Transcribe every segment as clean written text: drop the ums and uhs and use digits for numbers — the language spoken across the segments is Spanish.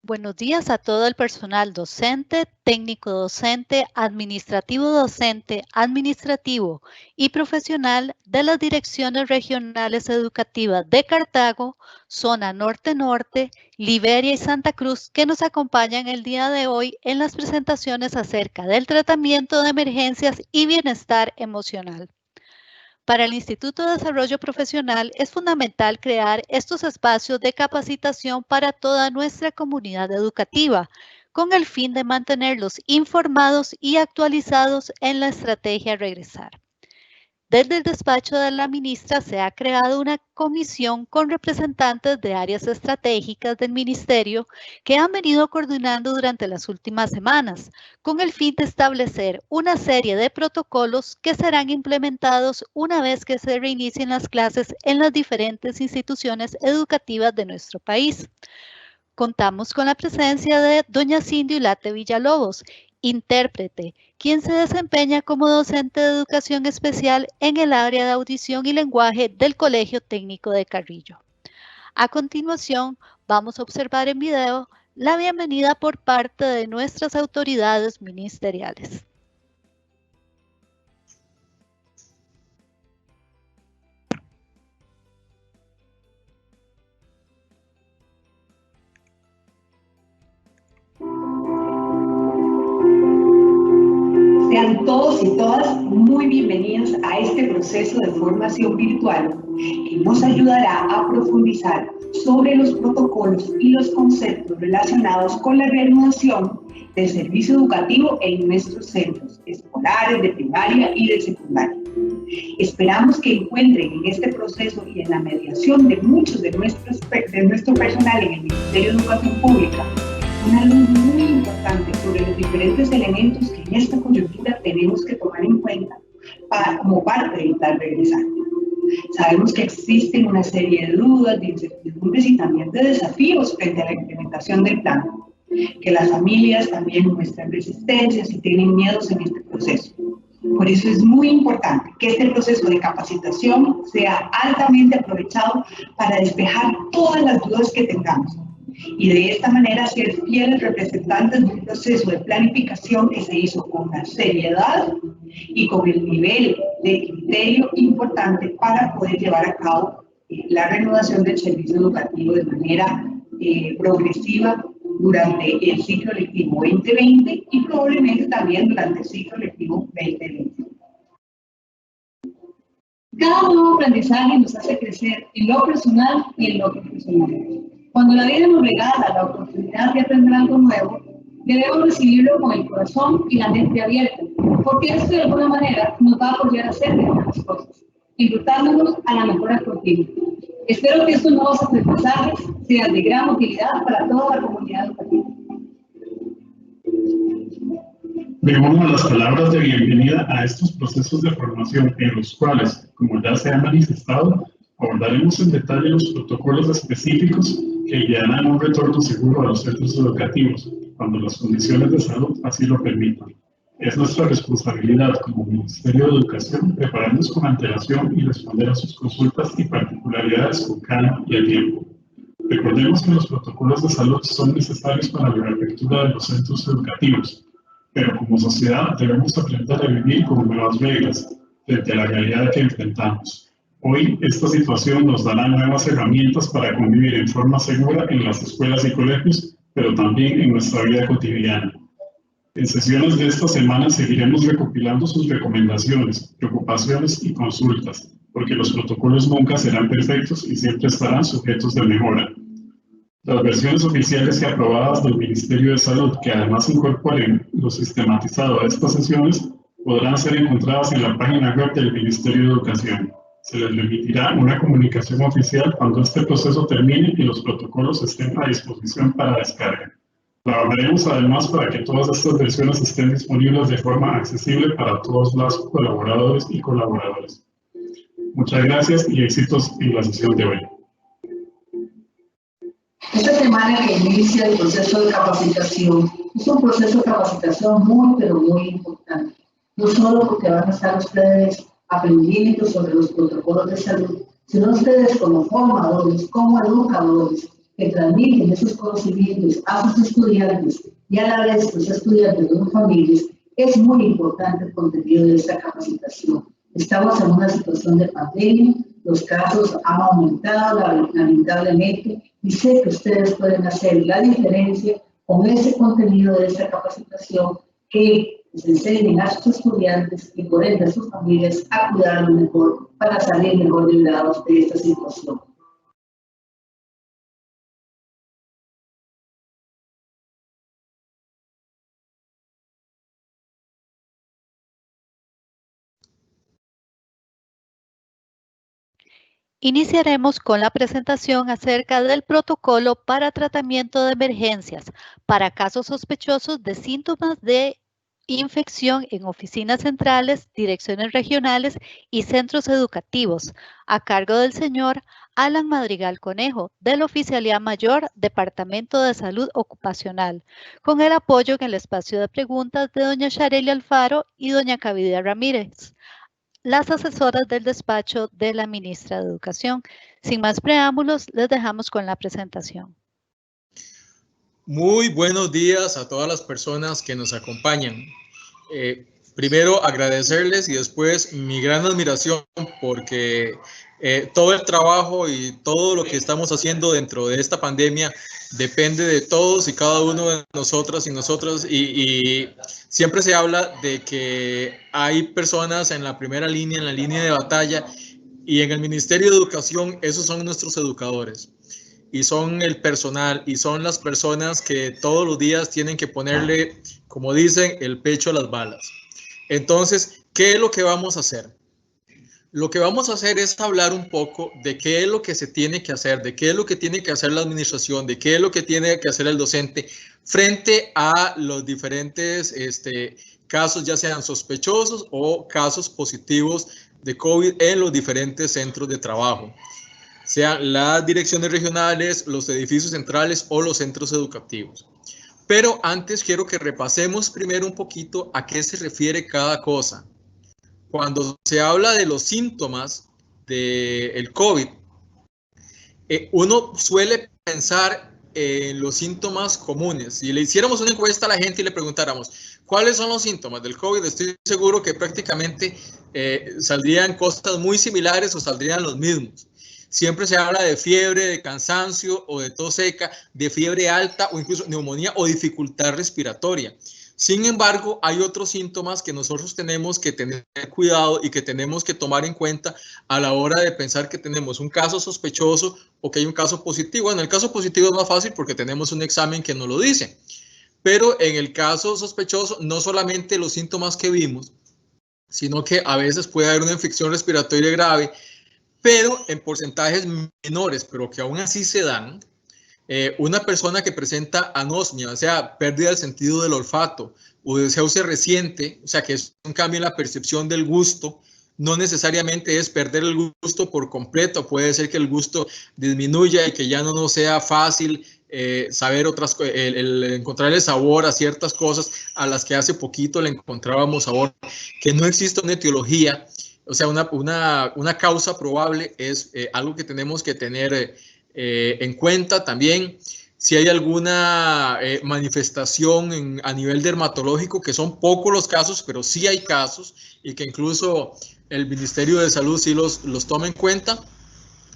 Buenos días a todo el personal docente, técnico docente, administrativo docente, administrativo y profesional de las direcciones regionales educativas de Cartago, Zona Norte-Norte, Liberia y Santa Cruz que nos acompañan el día de hoy en las presentaciones acerca del tratamiento de emergencias y bienestar emocional. Para el Instituto de Desarrollo Profesional es fundamental crear estos espacios de capacitación para toda nuestra comunidad educativa, con el fin de mantenerlos informados y actualizados en la estrategia Regresar. Desde el despacho de la ministra se ha creado una comisión con representantes de áreas estratégicas del ministerio que han venido coordinando durante las últimas semanas, con el fin de establecer una serie de protocolos que serán implementados una vez que se reinicien las clases en las diferentes instituciones educativas de nuestro país. Contamos con la presencia de doña Cindy Ulate Villalobos, intérprete, quien se desempeña como docente de educación especial en el área de audición y lenguaje del Colegio Técnico de Carrillo. A continuación, vamos a observar en video la bienvenida por parte de nuestras autoridades ministeriales. Sean todos y todas muy bienvenidos a este proceso de formación virtual que nos ayudará a profundizar sobre los protocolos y los conceptos relacionados con la reanudación del servicio educativo en nuestros centros escolares, de primaria y de secundaria. Esperamos que encuentren en este proceso y en la mediación de muchos de nuestro personal en el Ministerio de Educación Pública una luz muy importante sobre los diferentes elementos que en esta coyuntura tenemos que tomar en cuenta como parte del plan Regresar. Sabemos que existen una serie de dudas, de incertidumbres y también de desafíos frente a la implementación del plan, que las familias también muestran resistencias y tienen miedos en este proceso. Por eso es muy importante que este proceso de capacitación sea altamente aprovechado para despejar todas las dudas que tengamos y de esta manera ser fieles representantes de un proceso de planificación que se hizo con la seriedad y con el nivel de criterio importante para poder llevar a cabo la reanudación del servicio educativo de manera progresiva durante el ciclo lectivo 2020 y probablemente también durante el ciclo lectivo 2020. Cada nuevo aprendizaje nos hace crecer en lo personal y en lo profesional. Cuando la vida nos regala la oportunidad de aprender algo nuevo, debemos recibirlo con el corazón y la mente abierta, porque esto de alguna manera nos va a apoyar a hacer mejores cosas, enrutándonos a la mejora continua. Espero que estos nuevos aprendizajes sean de gran utilidad para toda la comunidad educativa. Me uno a las palabras de bienvenida a estos procesos de formación en los cuales, como ya se ha manifestado, abordaremos en detalle los protocolos específicos que guiarán un retorno seguro a los centros educativos, cuando las condiciones de salud así lo permitan. Es nuestra responsabilidad como Ministerio de Educación prepararnos con antelación y responder a sus consultas y particularidades con calma y a tiempo. Recordemos que los protocolos de salud son necesarios para la reapertura de los centros educativos, pero como sociedad debemos aprender a vivir con nuevas reglas frente a la realidad que enfrentamos. Hoy, esta situación nos dará nuevas herramientas para convivir en forma segura en las escuelas y colegios, pero también en nuestra vida cotidiana. En sesiones de esta semana seguiremos recopilando sus recomendaciones, preocupaciones y consultas, porque los protocolos nunca serán perfectos y siempre estarán sujetos de mejora. Las versiones oficiales y aprobadas del Ministerio de Salud, que además incorporen lo sistematizado a estas sesiones, podrán ser encontradas en la página web del Ministerio de Educación. Se les remitirá una comunicación oficial cuando este proceso termine y los protocolos estén a disposición para descarga. Trabajaremos además para que todas estas versiones estén disponibles de forma accesible para todos los colaboradores y colaboradoras. Muchas gracias y éxitos en la sesión de hoy. Esta semana que inicia el proceso de capacitación es un proceso de capacitación muy, pero muy importante. No solo porque van a estar ustedes aprendiendo sobre los protocolos de salud, sino ustedes como formadores, como educadores, que transmiten esos conocimientos a sus estudiantes y a la vez los estudiantes de sus familias, es muy importante el contenido de esta capacitación. Estamos en una situación de pandemia, los casos han aumentado lamentablemente, y sé que ustedes pueden hacer la diferencia con ese contenido de esta capacitación que les enseñen a sus estudiantes y por ende a sus familias a cuidarlos mejor para salir mejor librados de esta situación. Iniciaremos con la presentación acerca del protocolo para tratamiento de emergencias para casos sospechosos de síntomas de infección en oficinas centrales, direcciones regionales y centros educativos, a cargo del señor Alan Madrigal Conejo, del Oficialía Mayor, Departamento de Salud Ocupacional, con el apoyo en el espacio de preguntas de doña Sharely Alfaro y doña Cavidia Ramírez, las asesoras del despacho de la ministra de Educación. Sin más preámbulos, les dejamos con la presentación. Muy buenos días a todas las personas que nos acompañan. Primero agradecerles y después mi gran admiración porque todo el trabajo y todo lo que estamos haciendo dentro de esta pandemia depende de todos y cada uno de nosotras y nosotros, y siempre se habla de que hay personas en la primera línea, en la línea de batalla, y en el Ministerio de Educación esos son nuestros educadores y son el personal y son las personas que todos los días tienen que ponerle, como dicen, el pecho a las balas. Entonces, ¿qué es lo que vamos a hacer? Lo que vamos a hacer es hablar un poco de qué es lo que se tiene que hacer, de qué es lo que tiene que hacer la administración, de qué es lo que tiene que hacer el docente frente a los diferentes casos, ya sean sospechosos o casos positivos de COVID en los diferentes centros de trabajo, sean las direcciones regionales, los edificios centrales o los centros educativos. Pero antes quiero que repasemos primero un poquito a qué se refiere cada cosa. Cuando se habla de los síntomas del COVID, uno suele pensar en los síntomas comunes. Si le hiciéramos una encuesta a la gente y le preguntáramos cuáles son los síntomas del COVID, estoy seguro que prácticamente saldrían cosas muy similares o saldrían los mismos. Siempre se habla de fiebre, de cansancio o de tos seca, de fiebre alta o incluso neumonía o dificultad respiratoria. Sin embargo, hay otros síntomas que nosotros tenemos que tener cuidado y que tenemos que tomar en cuenta a la hora de pensar que tenemos un caso sospechoso o que hay un caso positivo. En el caso positivo es más fácil porque tenemos un examen que nos lo dice. Pero en el caso sospechoso, no solamente los síntomas que vimos, sino que a veces puede haber una infección respiratoria grave, pero en porcentajes menores, pero que aún así se dan. Una persona que presenta anosmia, o sea, pérdida del sentido del olfato, o deseauce reciente, o sea, que es un cambio en la percepción del gusto, no necesariamente es perder el gusto por completo, puede ser que el gusto disminuya y que ya no nos sea fácil saber otras cosas, encontrarle sabor a ciertas cosas a las que hace poquito le encontrábamos sabor, que no existe una etiología, o sea, una causa probable es algo que tenemos que tener en cuenta también. Si hay alguna manifestación a nivel dermatológico, que son pocos los casos, pero sí hay casos y que incluso el Ministerio de Salud sí los toma en cuenta,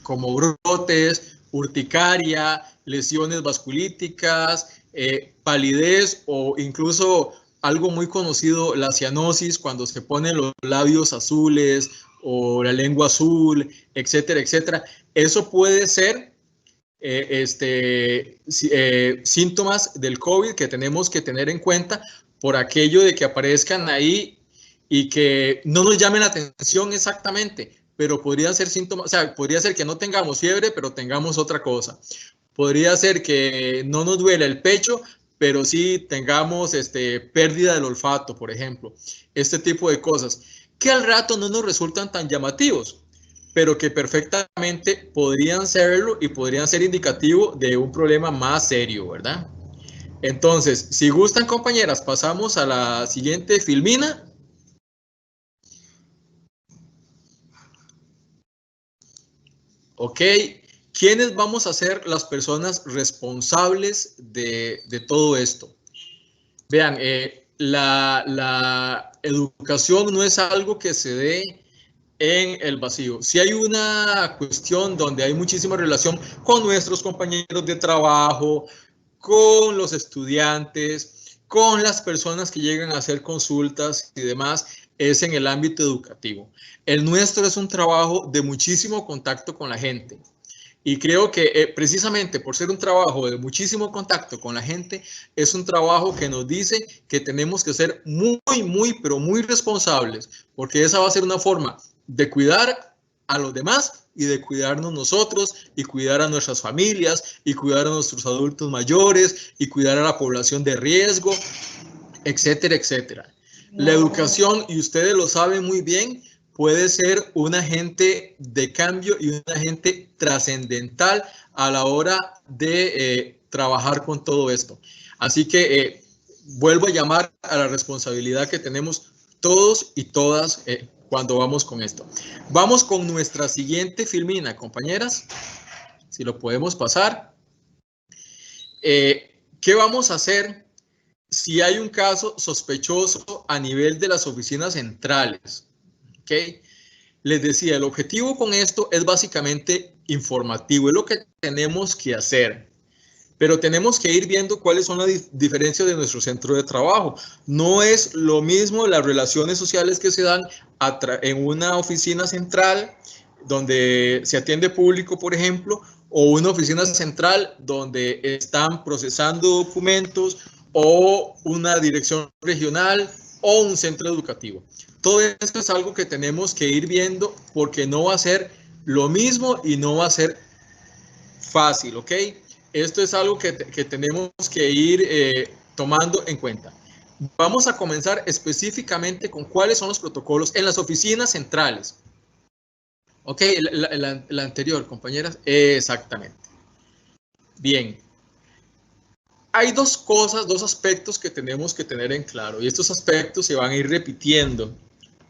como brotes, urticaria, lesiones vasculíticas, palidez o incluso algo muy conocido, la cianosis, cuando se ponen los labios azules o la lengua azul, etcétera, etcétera. Eso puede ser síntomas del COVID que tenemos que tener en cuenta por aquello de que aparezcan ahí y que no nos llamen la atención exactamente, pero podría ser síntomas, o sea, podría ser que no tengamos fiebre, pero tengamos otra cosa. Podría ser que no nos duele el pecho, pero sí tengamos pérdida del olfato, por ejemplo. Este tipo de cosas que al rato no nos resultan tan llamativos, pero que perfectamente podrían serlo y podrían ser indicativo de un problema más serio, ¿verdad? Entonces, si gustan, compañeras, pasamos a la siguiente filmina. Ok, ¿quiénes vamos a ser las personas responsables de todo esto? Vean, la educación no es algo que se dé en el vacío. Si hay una cuestión donde hay muchísima relación con nuestros compañeros de trabajo, con los estudiantes, con las personas que llegan a hacer consultas y demás, es en el ámbito educativo. El nuestro es un trabajo de muchísimo contacto con la gente. Y creo que precisamente por ser un trabajo de muchísimo contacto con la gente, es un trabajo que nos dice que tenemos que ser pero muy responsables, porque esa va a ser una forma de cuidar a los demás y de cuidarnos nosotros y cuidar a nuestras familias y cuidar a nuestros adultos mayores y cuidar a la población de riesgo, etcétera, etcétera. La educación, y ustedes lo saben muy bien, puede ser un agente de cambio y un agente trascendental a la hora de trabajar con todo esto. Así que vuelvo a llamar a la responsabilidad que tenemos todos y todas cuando vamos con esto. Vamos con nuestra siguiente filmina, compañeras. Si lo podemos pasar. ¿Qué vamos a hacer si hay un caso sospechoso a nivel de las oficinas centrales? ¿Okay? Les decía, el objetivo con esto es básicamente informativo, es lo que tenemos que hacer, pero tenemos que ir viendo cuáles son las diferencias de nuestro centro de trabajo. No es lo mismo las relaciones sociales que se dan en una oficina central donde se atiende público, por ejemplo, o una oficina central donde están procesando documentos, o una dirección regional o un centro educativo. Todo esto es algo que tenemos que ir viendo porque no va a ser lo mismo y no va a ser fácil, ¿ok? Esto es algo que tenemos que ir tomando en cuenta. Vamos a comenzar específicamente con cuáles son los protocolos en las oficinas centrales. Ok, la anterior, compañeras. Exactamente. Bien. Hay dos cosas, dos aspectos que tenemos que tener en claro, y estos aspectos se van a ir repitiendo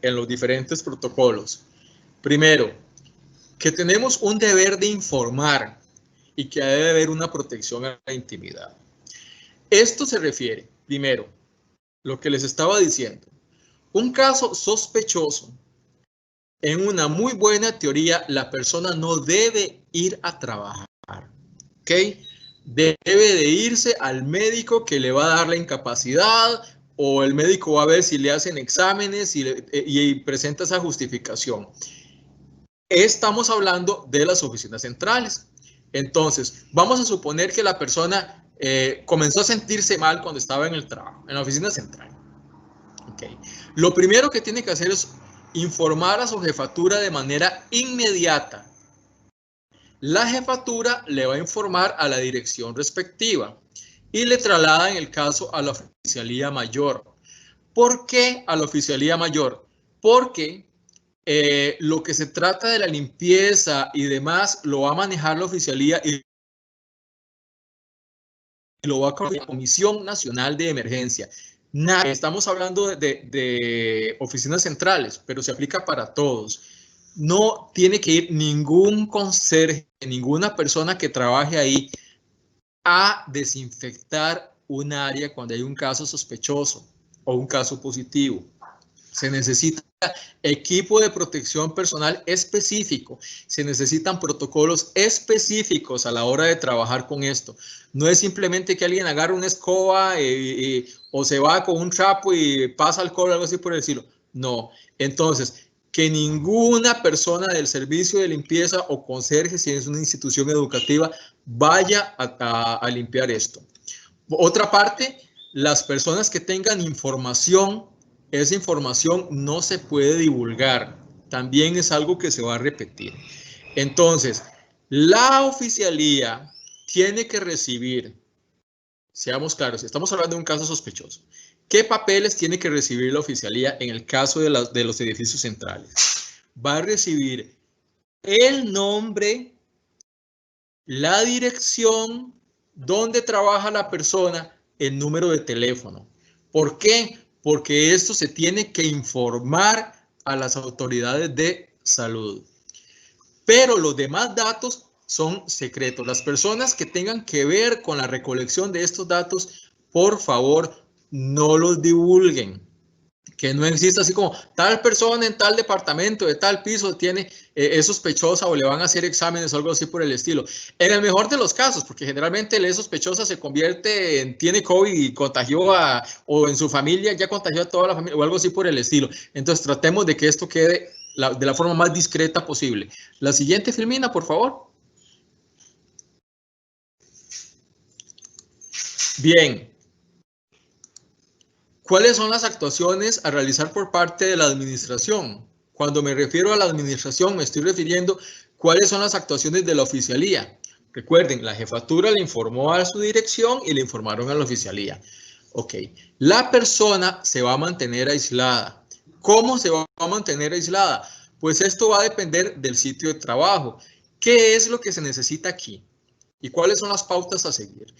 en los diferentes protocolos. Primero, que tenemos un deber de informar y que debe haber una protección a la intimidad. Esto se refiere, primero, lo que les estaba diciendo, un caso sospechoso. En una muy buena teoría, la persona no debe ir a trabajar, ¿ok? Debe de irse al médico que le va a dar la incapacidad, o el médico va a ver si le hacen exámenes y presenta esa justificación. Estamos hablando de las oficinas centrales. Entonces, vamos a suponer que la persona comenzó a sentirse mal cuando estaba en el trabajo, en la oficina central. Okay. Lo primero que tiene que hacer es informar a su jefatura de manera inmediata. La jefatura le va a informar a la dirección respectiva y le traslada en el caso a la oficialía mayor. ¿Por qué a la oficialía mayor? Porque lo que se trata de la limpieza y demás lo va a manejar la oficialía y lo va a coordinar la Comisión Nacional de Emergencia. Estamos hablando de oficinas centrales, pero se aplica para todos. No tiene que ir ningún conserje, ninguna persona que trabaje ahí a desinfectar un área cuando hay un caso sospechoso o un caso positivo. Se necesita equipo de protección personal específico, se necesitan protocolos específicos a la hora de trabajar con esto. No es simplemente que alguien agarre una escoba o se va con un trapo y pasa alcohol o algo así por el estilo. No. Entonces, que ninguna persona del servicio de limpieza o conserje, si es una institución educativa, vaya a limpiar esto. Otra parte, las personas que tengan información, esa información no se puede divulgar. También es algo que se va a repetir. Entonces, la oficialía tiene que recibir, seamos claros, estamos hablando de un caso sospechoso. ¿Qué papeles tiene que recibir la oficialía en el caso de los edificios centrales? Va a recibir el nombre, la dirección, dónde trabaja la persona, el número de teléfono. ¿Por qué? Porque esto se tiene que informar a las autoridades de salud. Pero los demás datos son secretos. Las personas que tengan que ver con la recolección de estos datos, por favor, no los divulguen. Que no exista así como tal persona en tal departamento de tal piso es sospechosa o le van a hacer exámenes o algo así por el estilo. En el mejor de los casos, porque generalmente la sospechosa se convierte en tiene COVID y contagió o en su familia ya contagió a toda la familia o algo así por el estilo. Entonces tratemos de que esto quede de la forma más discreta posible. La siguiente, Filmina, por favor. Bien. ¿Cuáles son las actuaciones a realizar por parte de la administración? Cuando me refiero a la administración, me estoy refiriendo cuáles son las actuaciones de la oficialía. Recuerden, la jefatura le informó a su dirección y le informaron a la oficialía. Ok, la persona se va a mantener aislada. ¿Cómo se va a mantener aislada? Pues esto va a depender del sitio de trabajo. ¿Qué es lo que se necesita aquí? ¿Y cuáles son las pautas a seguir?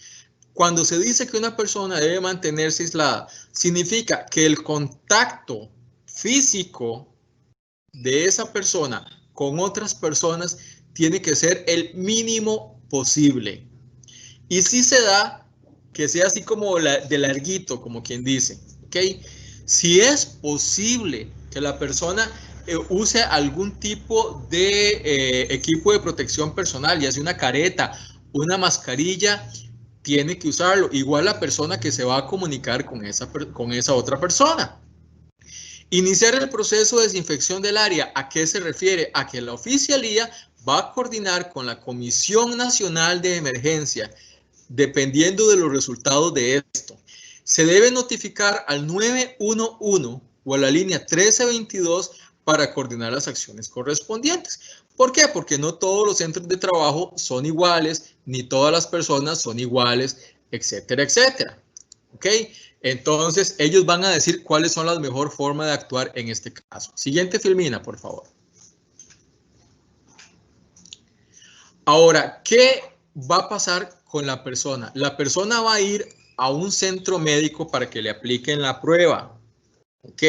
Cuando se dice que una persona debe mantenerse aislada, significa que el contacto físico de esa persona con otras personas tiene que ser el mínimo posible. Y si se da, que sea así como de larguito, como quien dice, ¿ok? Si es posible que la persona use algún tipo de equipo de protección personal, ya sea una careta, una mascarilla, tiene que usarlo. Igual la persona que se va a comunicar con esa otra persona. Iniciar el proceso de desinfección del área. ¿A qué se refiere? A que la oficialía va a coordinar con la Comisión Nacional de Emergencia, dependiendo de los resultados de esto. Se debe notificar al 911 o a la línea 1322 para coordinar las acciones correspondientes. ¿Por qué? Porque no todos los centros de trabajo son iguales, ni todas las personas son iguales, etcétera, etcétera. ¿Ok? Entonces, ellos van a decir cuáles son las mejores formas de actuar en este caso. Siguiente, Filmina, por favor. Ahora, ¿qué va a pasar con la persona? La persona va a ir a un centro médico para que le apliquen la prueba. ¿Ok?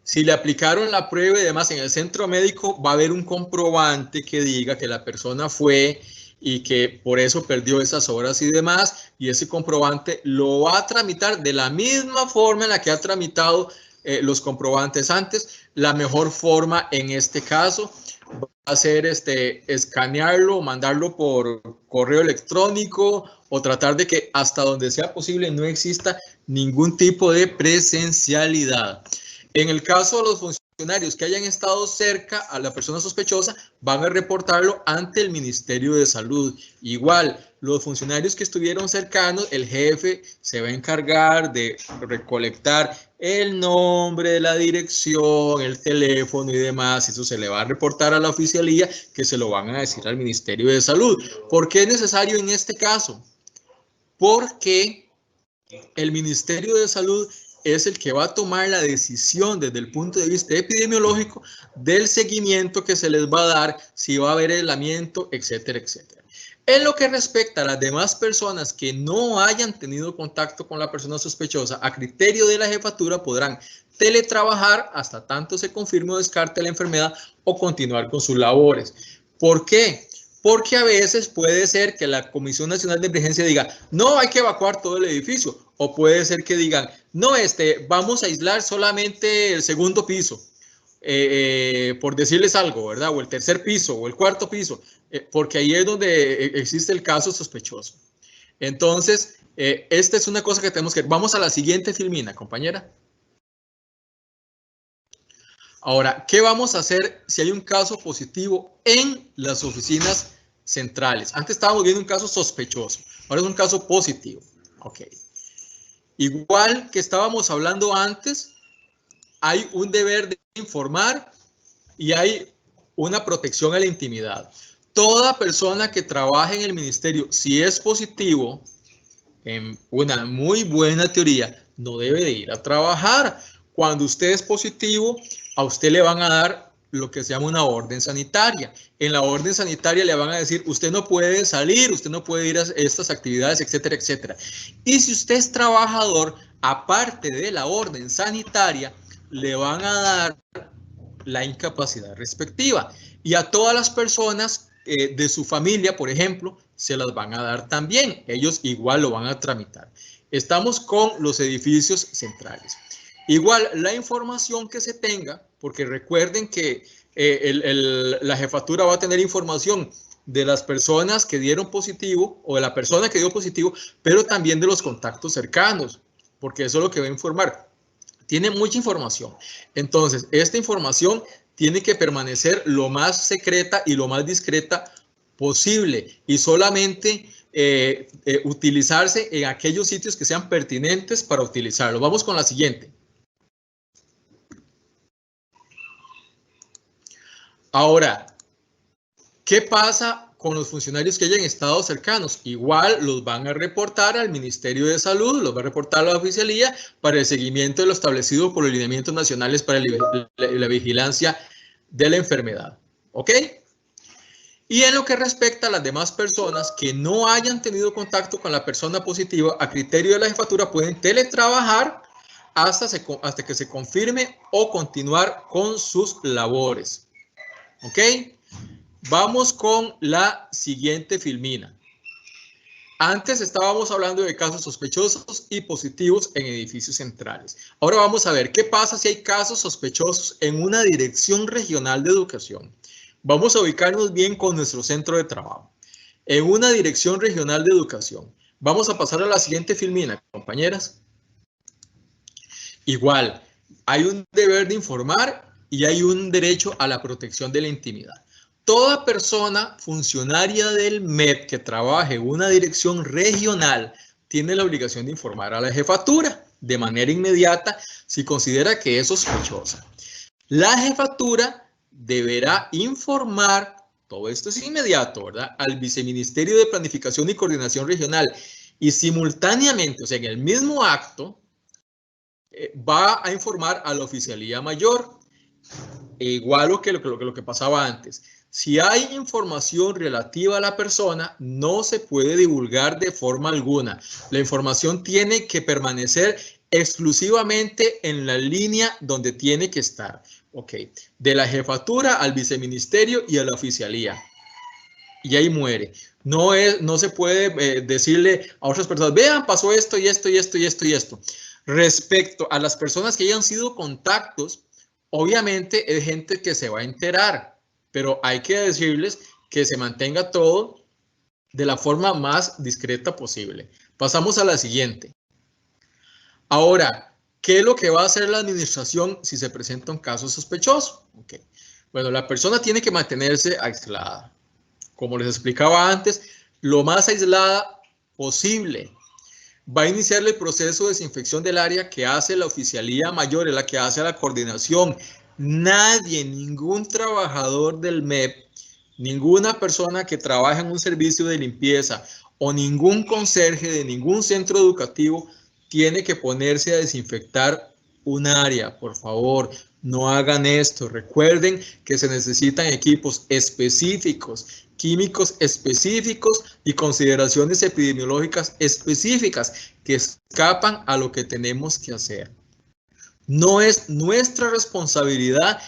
Si le aplicaron la prueba y demás en el centro médico, va a haber un comprobante que diga que la persona fue y que por eso perdió esas horas y demás, y ese comprobante lo va a tramitar de la misma forma en la que ha tramitado los comprobantes antes. La mejor forma en este caso va a ser escanearlo, mandarlo por correo electrónico o tratar de que hasta donde sea posible no exista ningún tipo de presencialidad. En el caso de los funcionarios que hayan estado cerca a la persona sospechosa, van a reportarlo ante el Ministerio de Salud. Igual, los funcionarios que estuvieron cercanos, el jefe se va a encargar de recolectar el nombre, la dirección, el teléfono y demás. Eso se le va a reportar a la oficialía, que se lo van a decir al Ministerio de Salud. ¿Por qué es necesario en este caso? Porque el Ministerio de Salud es el que va a tomar la decisión desde el punto de vista epidemiológico del seguimiento que se les va a dar, si va a haber aislamiento, etcétera, etcétera. En lo que respecta a las demás personas que no hayan tenido contacto con la persona sospechosa, a criterio de la jefatura podrán teletrabajar hasta tanto se confirme o descarte la enfermedad o continuar con sus labores. ¿Por qué? Porque a veces puede ser que la Comisión Nacional de Emergencia diga, no, hay que evacuar todo el edificio. O puede ser que digan, no, vamos a aislar solamente el segundo piso, por decirles algo, ¿verdad? O el tercer piso, o el cuarto piso, porque ahí es donde existe el caso sospechoso. Entonces, esta es una cosa que tenemos que ver. Vamos a la siguiente, Filmina, compañera. Ahora, ¿qué vamos a hacer si hay un caso positivo en las oficinas centrales? Antes estábamos viendo un caso sospechoso, ahora es un caso positivo. Ok. Igual que estábamos hablando antes, hay un deber de informar y hay una protección a la intimidad. Toda persona que trabaje en el ministerio, si es positivo, en una muy buena teoría, no debe de ir a trabajar. Cuando usted es positivo, a usted le van a dar lo que se llama una orden sanitaria. En la orden sanitaria le van a decir, usted no puede salir, usted no puede ir a estas actividades, etcétera, etcétera. Y si usted es trabajador, aparte de la orden sanitaria, le van a dar la incapacidad respectiva. Y a todas las personas de su familia, por ejemplo, se las van a dar también. Ellos igual lo van a tramitar. Estamos con los edificios centrales. Igual, la información que se tenga, porque recuerden que la jefatura va a tener información de las personas que dieron positivo o de la persona que dio positivo, pero también de los contactos cercanos, porque eso es lo que va a informar. Tiene mucha información. Entonces, esta información tiene que permanecer lo más secreta y lo más discreta posible y solamente utilizarse en aquellos sitios que sean pertinentes para utilizarlo. Vamos con la siguiente. Ahora, ¿qué pasa con los funcionarios que hayan estado cercanos? Igual los van a reportar al Ministerio de Salud, los va a reportar a la oficialía para el seguimiento de lo establecido por los lineamientos nacionales para la vigilancia de la enfermedad. ¿Ok? Y en lo que respecta a las demás personas que no hayan tenido contacto con la persona positiva, a criterio de la jefatura pueden teletrabajar hasta que se confirme o continuar con sus labores. ¿Ok? Vamos con la siguiente filmina. Antes estábamos hablando de casos sospechosos y positivos en edificios centrales. Ahora vamos a ver qué pasa si hay casos sospechosos en una dirección regional de educación. Vamos a ubicarnos bien con nuestro centro de trabajo. En una dirección regional de educación. Vamos a pasar a la siguiente filmina, compañeras. Igual, hay un deber de informar y hay un derecho a la protección de la intimidad. Toda persona funcionaria del MEP que trabaje en una dirección regional tiene la obligación de informar a la jefatura de manera inmediata si considera que es sospechosa. La jefatura deberá informar, todo esto es inmediato, ¿verdad?, al Viceministerio de Planificación y Coordinación Regional y simultáneamente, o sea, en el mismo acto, va a informar a la Oficialía Mayor, igual lo que pasaba antes. Si hay información relativa a la persona, no se puede divulgar de forma alguna. La información tiene que permanecer exclusivamente en la línea donde tiene que estar. Ok, de la jefatura al viceministerio y a la oficialía. Y ahí muere. No se puede decirle a otras personas, vean, pasó esto y esto y esto y esto y esto. Respecto a las personas que hayan sido contactos, obviamente es gente que se va a enterar. Pero hay que decirles que se mantenga todo de la forma más discreta posible. Pasamos a la siguiente. Ahora, ¿qué es lo que va a hacer la administración si se presenta un caso sospechoso? Okay. Bueno, la persona tiene que mantenerse aislada. Como les explicaba antes, lo más aislada posible. Va a iniciar el proceso de desinfección del área que hace la Oficialía Mayor, es la que hace la coordinación. Nadie, ningún trabajador del MEP, ninguna persona que trabaja en un servicio de limpieza o ningún conserje de ningún centro educativo tiene que ponerse a desinfectar un área. Por favor, no hagan esto. Recuerden que se necesitan equipos específicos, químicos específicos y consideraciones epidemiológicas específicas que escapan a lo que tenemos que hacer. No es nuestra responsabilidad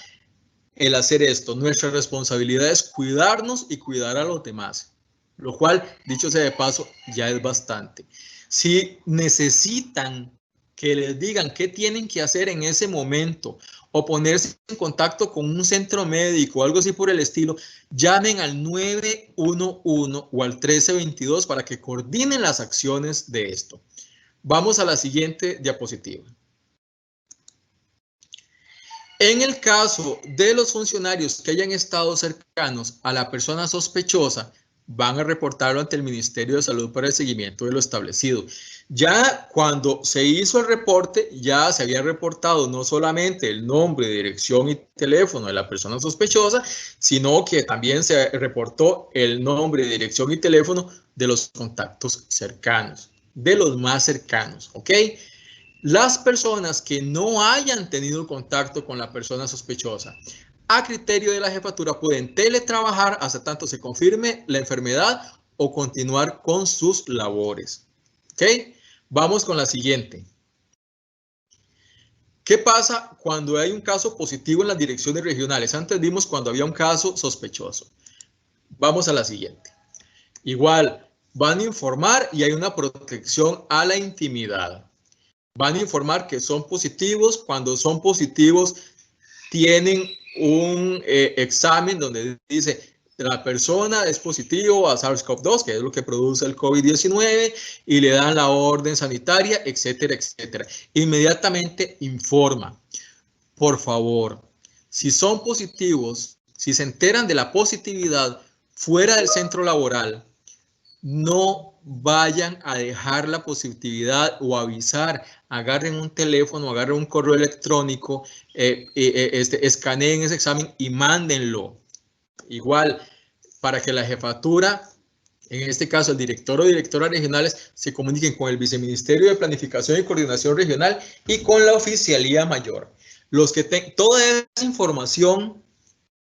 el hacer esto. Nuestra responsabilidad es cuidarnos y cuidar a los demás, lo cual, dicho sea de paso, ya es bastante. Si necesitan que les digan qué tienen que hacer en ese momento o ponerse en contacto con un centro médico o algo así por el estilo, llamen al 911 o al 1322 para que coordinen las acciones de esto. Vamos a la siguiente diapositiva. En el caso de los funcionarios que hayan estado cercanos a la persona sospechosa, van a reportarlo ante el Ministerio de Salud para el seguimiento de lo establecido. Ya cuando se hizo el reporte, ya se había reportado no solamente el nombre, dirección y teléfono de la persona sospechosa, sino que también se reportó el nombre, dirección y teléfono de los contactos cercanos, de los más cercanos, ¿ok? Las personas que no hayan tenido contacto con la persona sospechosa, a criterio de la jefatura, pueden teletrabajar hasta tanto se confirme la enfermedad o continuar con sus labores. ¿Ok? Vamos con la siguiente. ¿Qué pasa cuando hay un caso positivo en las direcciones regionales? Antes vimos cuando había un caso sospechoso. Vamos a la siguiente. Igual, van a informar y hay una protección a la intimidad. Van a informar que son positivos. Cuando son positivos, tienen un examen donde dice la persona es positivo a SARS-CoV-2, que es lo que produce el COVID-19, y le dan la orden sanitaria, etcétera, etcétera. Inmediatamente informa. Por favor, si son positivos, si se enteran de la positividad fuera del centro laboral, no vayan a dejar la positividad o avisar. Agarren un teléfono, agarren un correo electrónico, escaneen ese examen y mándenlo. Igual, para que la jefatura, en este caso el director o directora regionales, se comuniquen con el Viceministerio de Planificación y Coordinación Regional y con la Oficialía Mayor. Los que toda esa información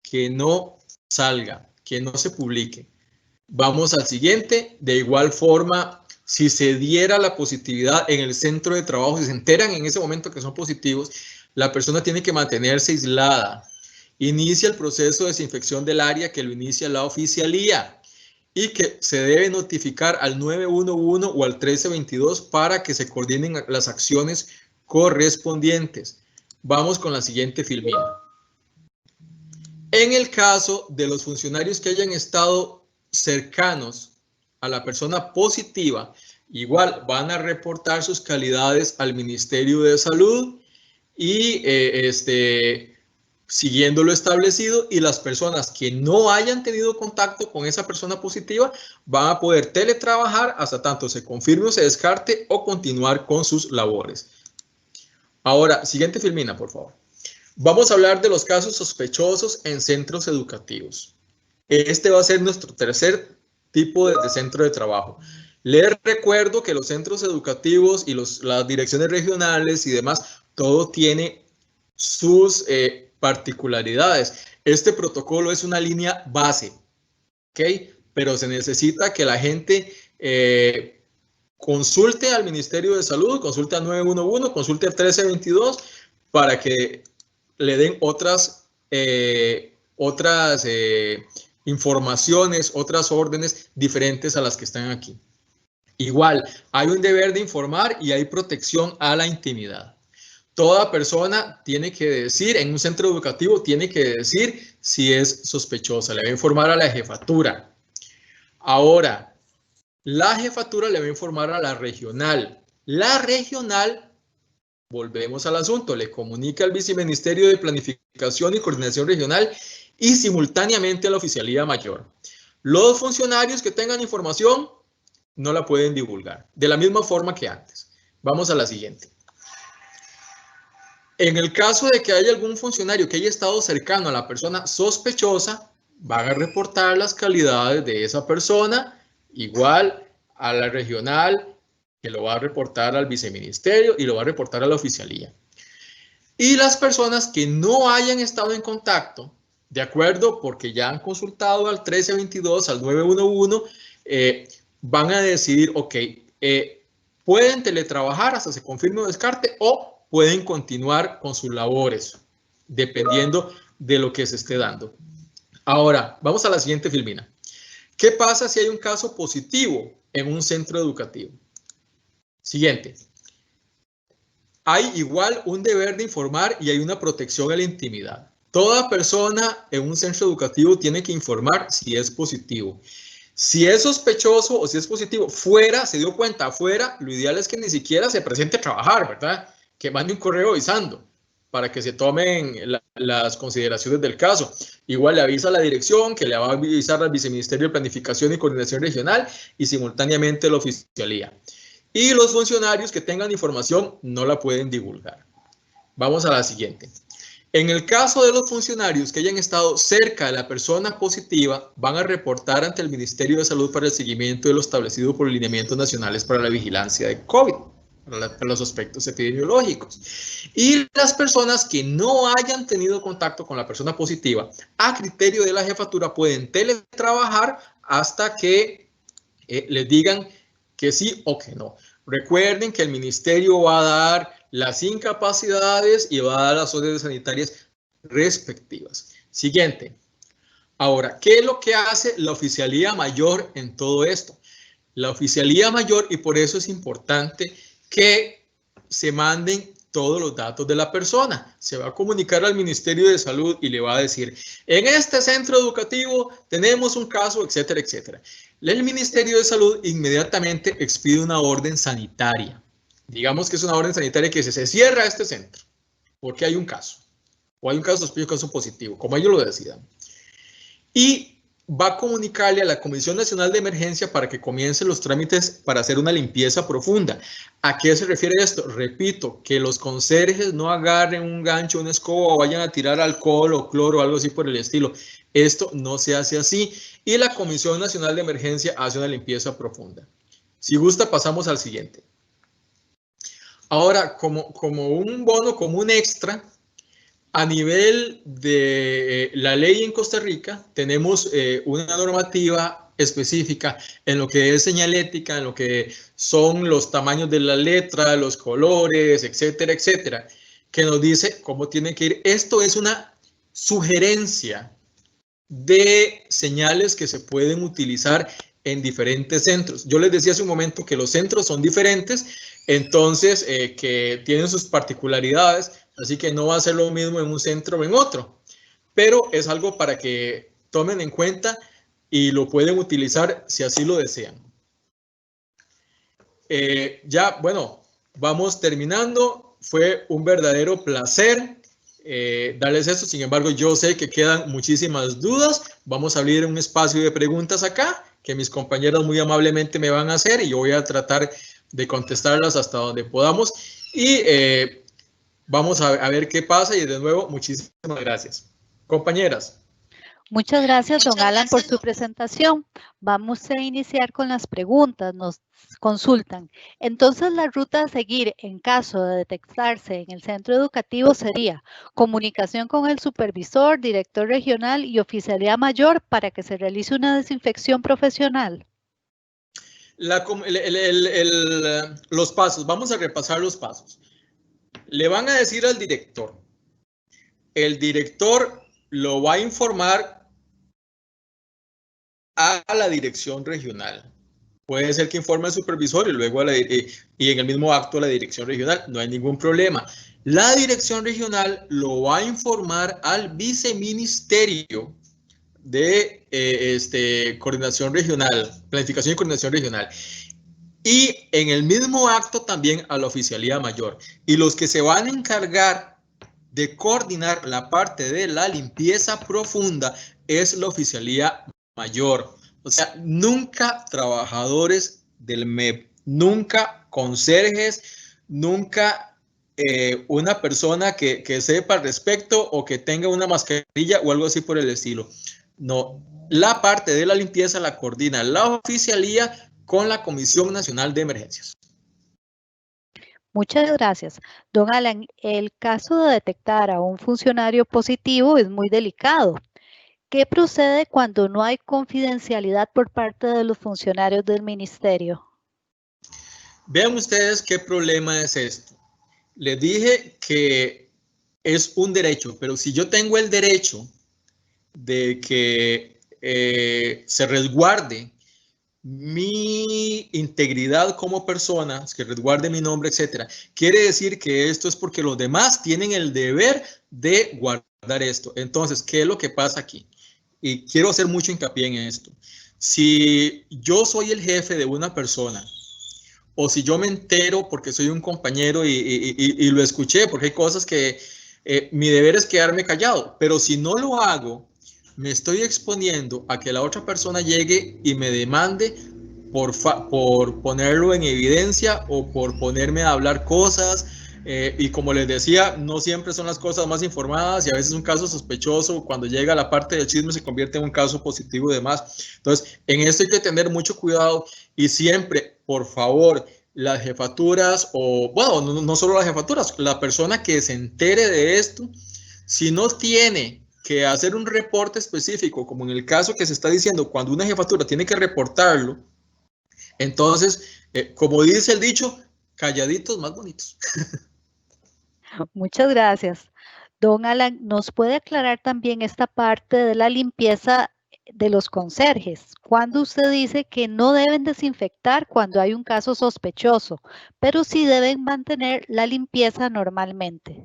que no salga, que no se publique. Vamos al siguiente. De igual forma, si se diera la positividad en el centro de trabajo, si se enteran en ese momento que son positivos, la persona tiene que mantenerse aislada. Inicia el proceso de desinfección del área que lo inicia la oficialía y que se debe notificar al 911 o al 1322 para que se coordinen las acciones correspondientes. Vamos con la siguiente filmina. En el caso de los funcionarios que hayan estado cercanos a la persona positiva, igual van a reportar sus calidades al Ministerio de Salud y siguiendo lo establecido, y las personas que no hayan tenido contacto con esa persona positiva van a poder teletrabajar hasta tanto se confirme o se descarte o continuar con sus labores. Ahora, siguiente filmina, por favor. Vamos a hablar de los casos sospechosos en centros educativos. Este va a ser nuestro tercer tipo de centro de trabajo. Les recuerdo que los centros educativos y las direcciones regionales y demás, todo tiene sus particularidades. Este protocolo es una línea base, ¿ok? Pero se necesita que la gente consulte al Ministerio de Salud, consulte al 911, consulte al 1322 para que le den otras informaciones, otras órdenes diferentes a las que están aquí. Igual, hay un deber de informar y hay protección a la intimidad. Toda persona tiene que decir, en un centro educativo, tiene que decir si es sospechosa. Le va a informar a la jefatura. Ahora, la jefatura le va a informar a la regional. La regional, volvemos al asunto, le comunica al Viceministerio de Planificación y Coordinación Regional y simultáneamente a la Oficialía Mayor. Los funcionarios que tengan información no la pueden divulgar, de la misma forma que antes. Vamos a la siguiente. En el caso de que haya algún funcionario que haya estado cercano a la persona sospechosa, van a reportar las calidades de esa persona, igual a la regional, que lo va a reportar al viceministerio y lo va a reportar a la oficialía. Y las personas que no hayan estado en contacto, de acuerdo, porque ya han consultado al 1322, al 911, van a decidir, ok, pueden teletrabajar hasta se confirme o descarte o pueden continuar con sus labores, dependiendo de lo que se esté dando. Ahora, vamos a la siguiente filmina. ¿Qué pasa si hay un caso positivo en un centro educativo? Siguiente. Hay igual un deber de informar y hay una protección a la intimidad. Toda persona en un centro educativo tiene que informar si es positivo. Si es sospechoso o si es positivo, fuera, se dio cuenta afuera, lo ideal es que ni siquiera se presente a trabajar, ¿verdad? Que mande un correo avisando para que se tomen las consideraciones del caso. Igual le avisa a la dirección, que le va a avisar al Viceministerio de Planificación y Coordinación Regional y simultáneamente la oficialía. Y los funcionarios que tengan información no la pueden divulgar. Vamos a la siguiente. En el caso de los funcionarios que hayan estado cerca de la persona positiva, van a reportar ante el Ministerio de Salud para el seguimiento de lo establecido por lineamientos nacionales para la vigilancia de COVID. Para los aspectos epidemiológicos. Y las personas que no hayan tenido contacto con la persona positiva, a criterio de la jefatura, pueden teletrabajar hasta que les digan que sí o que no. Recuerden que el ministerio va a dar las incapacidades y va a dar las órdenes sanitarias respectivas. Siguiente. Ahora, ¿qué es lo que hace la oficialía mayor en todo esto? La oficialía mayor, y por eso es importante que se manden todos los datos de la persona. Se va a comunicar al Ministerio de Salud y le va a decir, en este centro educativo tenemos un caso, etcétera, etcétera. El Ministerio de Salud inmediatamente expide una orden sanitaria. Digamos que es una orden sanitaria que se cierra este centro porque hay un caso, o hay un caso sospechoso, caso positivo, como ellos lo decidan. Y va a comunicarle a la Comisión Nacional de Emergencia para que comiencen los trámites para hacer una limpieza profunda. ¿A qué se refiere esto? Repito, que los conserjes no agarren un gancho, una escoba o vayan a tirar alcohol o cloro o algo así por el estilo. Esto no se hace así. Y la Comisión Nacional de Emergencia hace una limpieza profunda. Si gusta, pasamos al siguiente. Ahora, como un bono, como un extra, a nivel de la ley en Costa Rica, tenemos una normativa específica en lo que es señalética, en lo que son los tamaños de la letra, los colores, etcétera, etcétera, que nos dice cómo tiene que ir. Esto es una sugerencia de señales que se pueden utilizar en diferentes centros. Yo les decía hace un momento que los centros son diferentes, entonces que tienen sus particularidades, así que no va a ser lo mismo en un centro o en otro, pero es algo para que tomen en cuenta y lo pueden utilizar si así lo desean. Ya, bueno, vamos terminando. Fue un verdadero placer darles esto. Sin embargo, yo sé que quedan muchísimas dudas. Vamos a abrir un espacio de preguntas acá, que mis compañeros muy amablemente me van a hacer y yo voy a tratar de contestarlas hasta donde podamos. Y vamos a ver qué pasa y de nuevo, muchísimas gracias. Compañeras. Muchas gracias, don Alan, por su presentación. Vamos a iniciar con las preguntas. Nos consultan. Entonces, la ruta a seguir en caso de detectarse en el centro educativo sería comunicación con el supervisor, director regional y oficialía mayor para que se realice una desinfección profesional. Los pasos, vamos a repasar los pasos. Le van a decir al director. El director lo va a informar a la dirección regional. Puede ser que informe al supervisor y luego y en el mismo acto a la dirección regional. No hay ningún problema. La dirección regional lo va a informar al viceministerio de coordinación regional, planificación y coordinación regional. Y en el mismo acto también a la oficialía mayor. Y los que se van a encargar de coordinar la parte de la limpieza profunda es la oficialía mayor. O sea, nunca trabajadores del MEP, nunca conserjes, nunca una persona que sepa al respecto o que tenga una mascarilla o algo así por el estilo. No, la parte de la limpieza la coordina la oficialía con la Comisión Nacional de Emergencias. Muchas gracias. Don Alan, el caso de detectar a un funcionario positivo es muy delicado. ¿Qué procede cuando no hay confidencialidad por parte de los funcionarios del ministerio? Vean ustedes qué problema es esto. Les dije que es un derecho, pero si yo tengo el derecho de que se resguarde mi integridad como persona, que resguarde mi nombre, etcétera, quiere decir que esto es porque los demás tienen el deber de guardar esto. Entonces, ¿qué es lo que pasa aquí? Y quiero hacer mucho hincapié en esto. Si yo soy el jefe de una persona, o si yo me entero porque soy un compañero y lo escuché, porque hay cosas que mi deber es quedarme callado, pero si no lo hago, me estoy exponiendo a que la otra persona llegue y me demande por ponerlo en evidencia o por ponerme a hablar cosas. Y como les decía, no siempre son las cosas más informadas y a veces un caso sospechoso, cuando llega a la parte del chisme, se convierte en un caso positivo y demás. Entonces, en esto hay que tener mucho cuidado y siempre, por favor, las jefaturas o, bueno, no solo las jefaturas, la persona que se entere de esto, si no tiene que hacer un reporte específico, como en el caso que se está diciendo, cuando una jefatura tiene que reportarlo, entonces, como dice el dicho, calladitos más bonitos. Muchas gracias. Don Alan, ¿nos puede aclarar también esta parte de la limpieza de los conserjes, cuando usted dice que no deben desinfectar cuando hay un caso sospechoso, pero sí deben mantener la limpieza normalmente.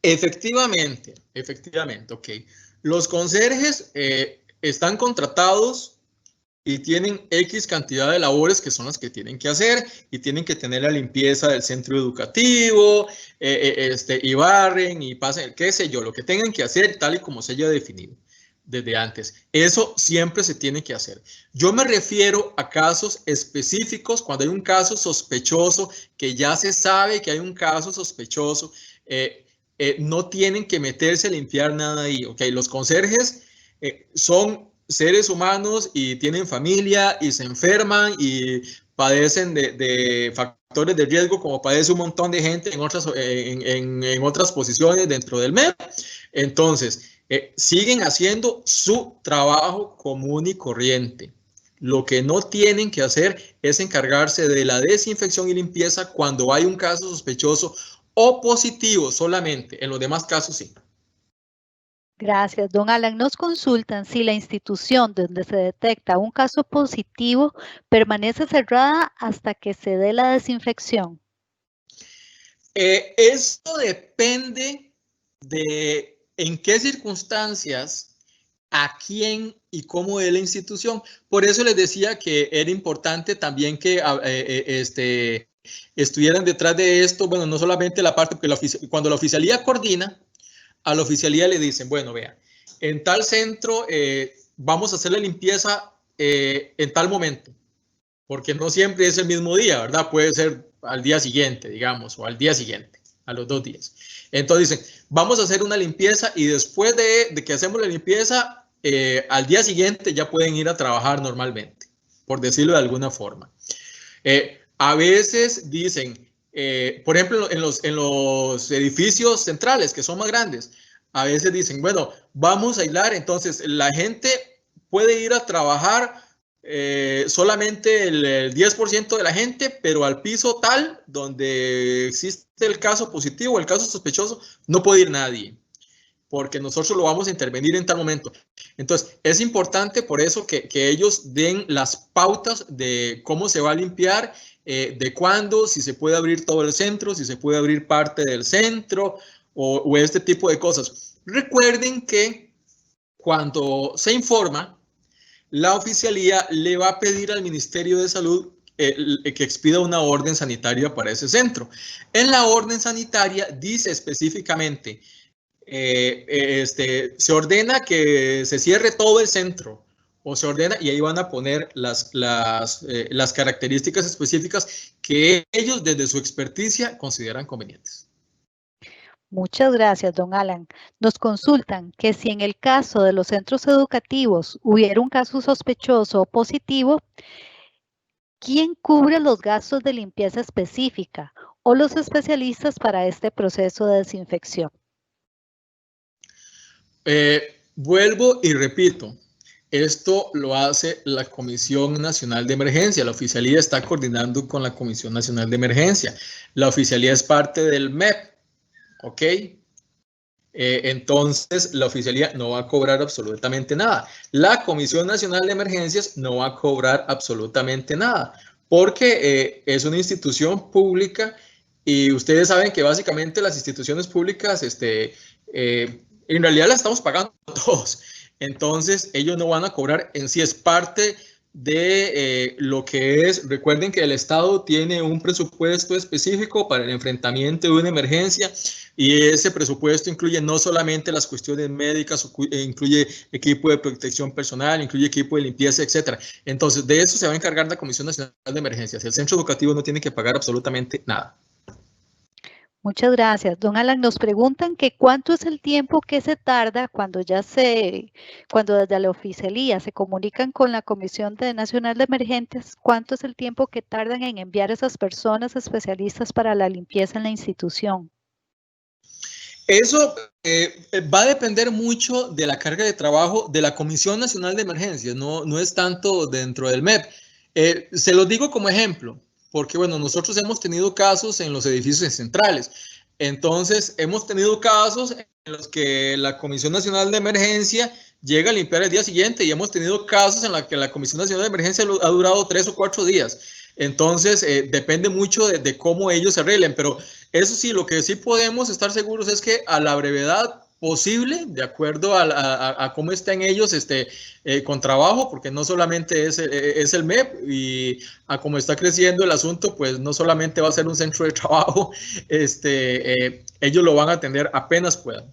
Efectivamente, ok. Los conserjes están contratados y tienen X cantidad de labores que son las que tienen que hacer y tienen que tener la limpieza del centro educativo, y barren y pasen, qué sé yo, lo que tengan que hacer tal y como se haya definido desde antes. Eso siempre se tiene que hacer. Yo me refiero a casos específicos, cuando hay un caso sospechoso, que ya se sabe que hay un caso sospechoso, no tienen que meterse a limpiar nada ahí. Okay, los conserjes son seres humanos y tienen familia y se enferman y padecen de factores de riesgo como padece un montón de gente en otras posiciones dentro del MEP. Entonces, siguen haciendo su trabajo común y corriente. Lo que no tienen que hacer es encargarse de la desinfección y limpieza cuando hay un caso sospechoso o positivo solamente. En los demás casos sí. Gracias, don Alan. Nos consultan si la institución donde se detecta un caso positivo permanece cerrada hasta que se dé la desinfección. Eso depende de en qué circunstancias, a quién y cómo es la institución. Por eso les decía que era importante también que estuvieran detrás de esto. Bueno, no solamente la parte, porque cuando la oficialía coordina, a la oficialía le dicen, bueno, vea, en tal centro vamos a hacer la limpieza en tal momento, porque no siempre es el mismo día, ¿verdad? Puede ser al día siguiente, digamos, o al día siguiente, a los 2 días. Entonces dicen, vamos a hacer una limpieza y después de que hacemos la limpieza, al día siguiente ya pueden ir a trabajar normalmente, por decirlo de alguna forma. A veces dicen, por ejemplo, en los edificios centrales, que son más grandes, a veces dicen, bueno, vamos a aislar, entonces la gente puede ir a trabajar solamente el 10% de la gente, pero al piso tal, donde existe el caso positivo, el caso sospechoso, no puede ir nadie, porque nosotros lo vamos a intervenir en tal momento. Entonces, es importante por eso que ellos den las pautas de cómo se va a limpiar, de cuándo, si se puede abrir todo el centro, si se puede abrir parte del centro o este tipo de cosas. Recuerden que cuando se informa, la oficialía le va a pedir al Ministerio de Salud que expida una orden sanitaria para ese centro. En la orden sanitaria dice específicamente, se ordena que se cierre todo el centro, o se ordena, y ahí van a poner las características específicas que ellos desde su experticia consideran convenientes. Muchas gracias, don Alan. Nos consultan que si en el caso de los centros educativos hubiera un caso sospechoso o positivo, ¿quién cubre los gastos de limpieza específica o los especialistas para este proceso de desinfección? Vuelvo y repito, esto lo hace la Comisión Nacional de Emergencia. La oficialía está coordinando con la Comisión Nacional de Emergencia. La oficialía es parte del MEP. ¿Ok? Entonces, la oficialía no va a cobrar absolutamente nada. La Comisión Nacional de Emergencias no va a cobrar absolutamente nada, porque es una institución pública y ustedes saben que básicamente las instituciones públicas, en realidad las estamos pagando todos. Entonces, ellos no van a cobrar, en sí es parte de lo que es. Recuerden que el Estado tiene un presupuesto específico para el enfrentamiento de una emergencia y ese presupuesto incluye no solamente las cuestiones médicas, incluye equipo de protección personal, incluye equipo de limpieza, etc. Entonces, de eso se va a encargar la Comisión Nacional de Emergencias. El centro educativo no tiene que pagar absolutamente nada. Muchas gracias. Don Alan, nos preguntan que cuánto es el tiempo que se tarda cuando desde la oficialía se comunican con la Comisión Nacional de Emergencias, cuánto es el tiempo que tardan en enviar a esas personas especialistas para la limpieza en la institución. Eso va a depender mucho de la carga de trabajo de la Comisión Nacional de Emergencias, no es tanto dentro del MEP. Se los digo como ejemplo, porque bueno, nosotros hemos tenido casos en los edificios centrales. Entonces, hemos tenido casos en los que la Comisión Nacional de Emergencia llega a limpiar el día siguiente y hemos tenido casos en los que la Comisión Nacional de Emergencia ha durado 3 o 4 días. Entonces, depende mucho de cómo ellos se arreglen, pero eso sí, lo que sí podemos estar seguros es que a la brevedad posible, de acuerdo a cómo estén ellos con trabajo, porque no solamente es el MEP, y a cómo está creciendo el asunto, pues no solamente va a ser un centro de trabajo, ellos lo van a atender apenas puedan.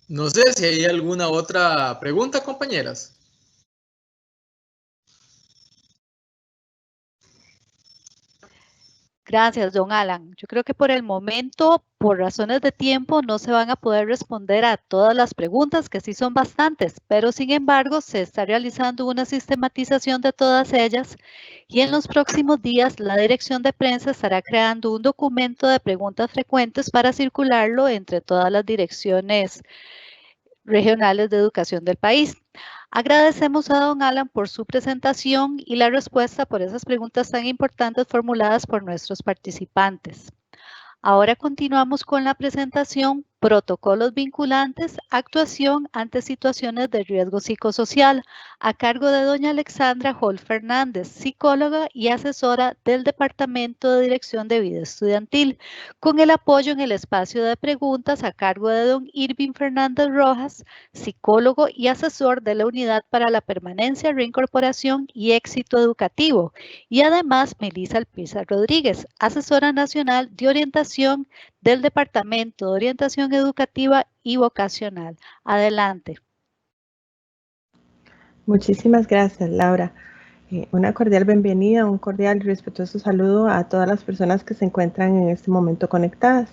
No sé si hay alguna otra pregunta, compañeras. Gracias, don Alan. Yo creo que por el momento, por razones de tiempo, no se van a poder responder a todas las preguntas, que sí son bastantes, pero sin embargo, se está realizando una sistematización de todas ellas y en los próximos días la Dirección de Prensa estará creando un documento de preguntas frecuentes para circularlo entre todas las direcciones regionales de educación del país. Agradecemos a don Alan por su presentación y la respuesta por esas preguntas tan importantes formuladas por nuestros participantes. Ahora continuamos con la presentación Protocolos vinculantes, actuación ante situaciones de riesgo psicosocial, a cargo de doña Alexandra Hall Fernández, psicóloga y asesora del Departamento de Dirección de Vida Estudiantil, con el apoyo en el espacio de preguntas a cargo de don Irving Fernández Rojas, psicólogo y asesor de la Unidad para la Permanencia, Reincorporación y Éxito Educativo, y además Melissa Alpiza Rodríguez, asesora nacional de orientación del Departamento de Orientación Educativa y Vocacional. Adelante. Muchísimas gracias, Laura. Una cordial bienvenida, un cordial y respetuoso saludo a todas las personas que se encuentran en este momento conectadas.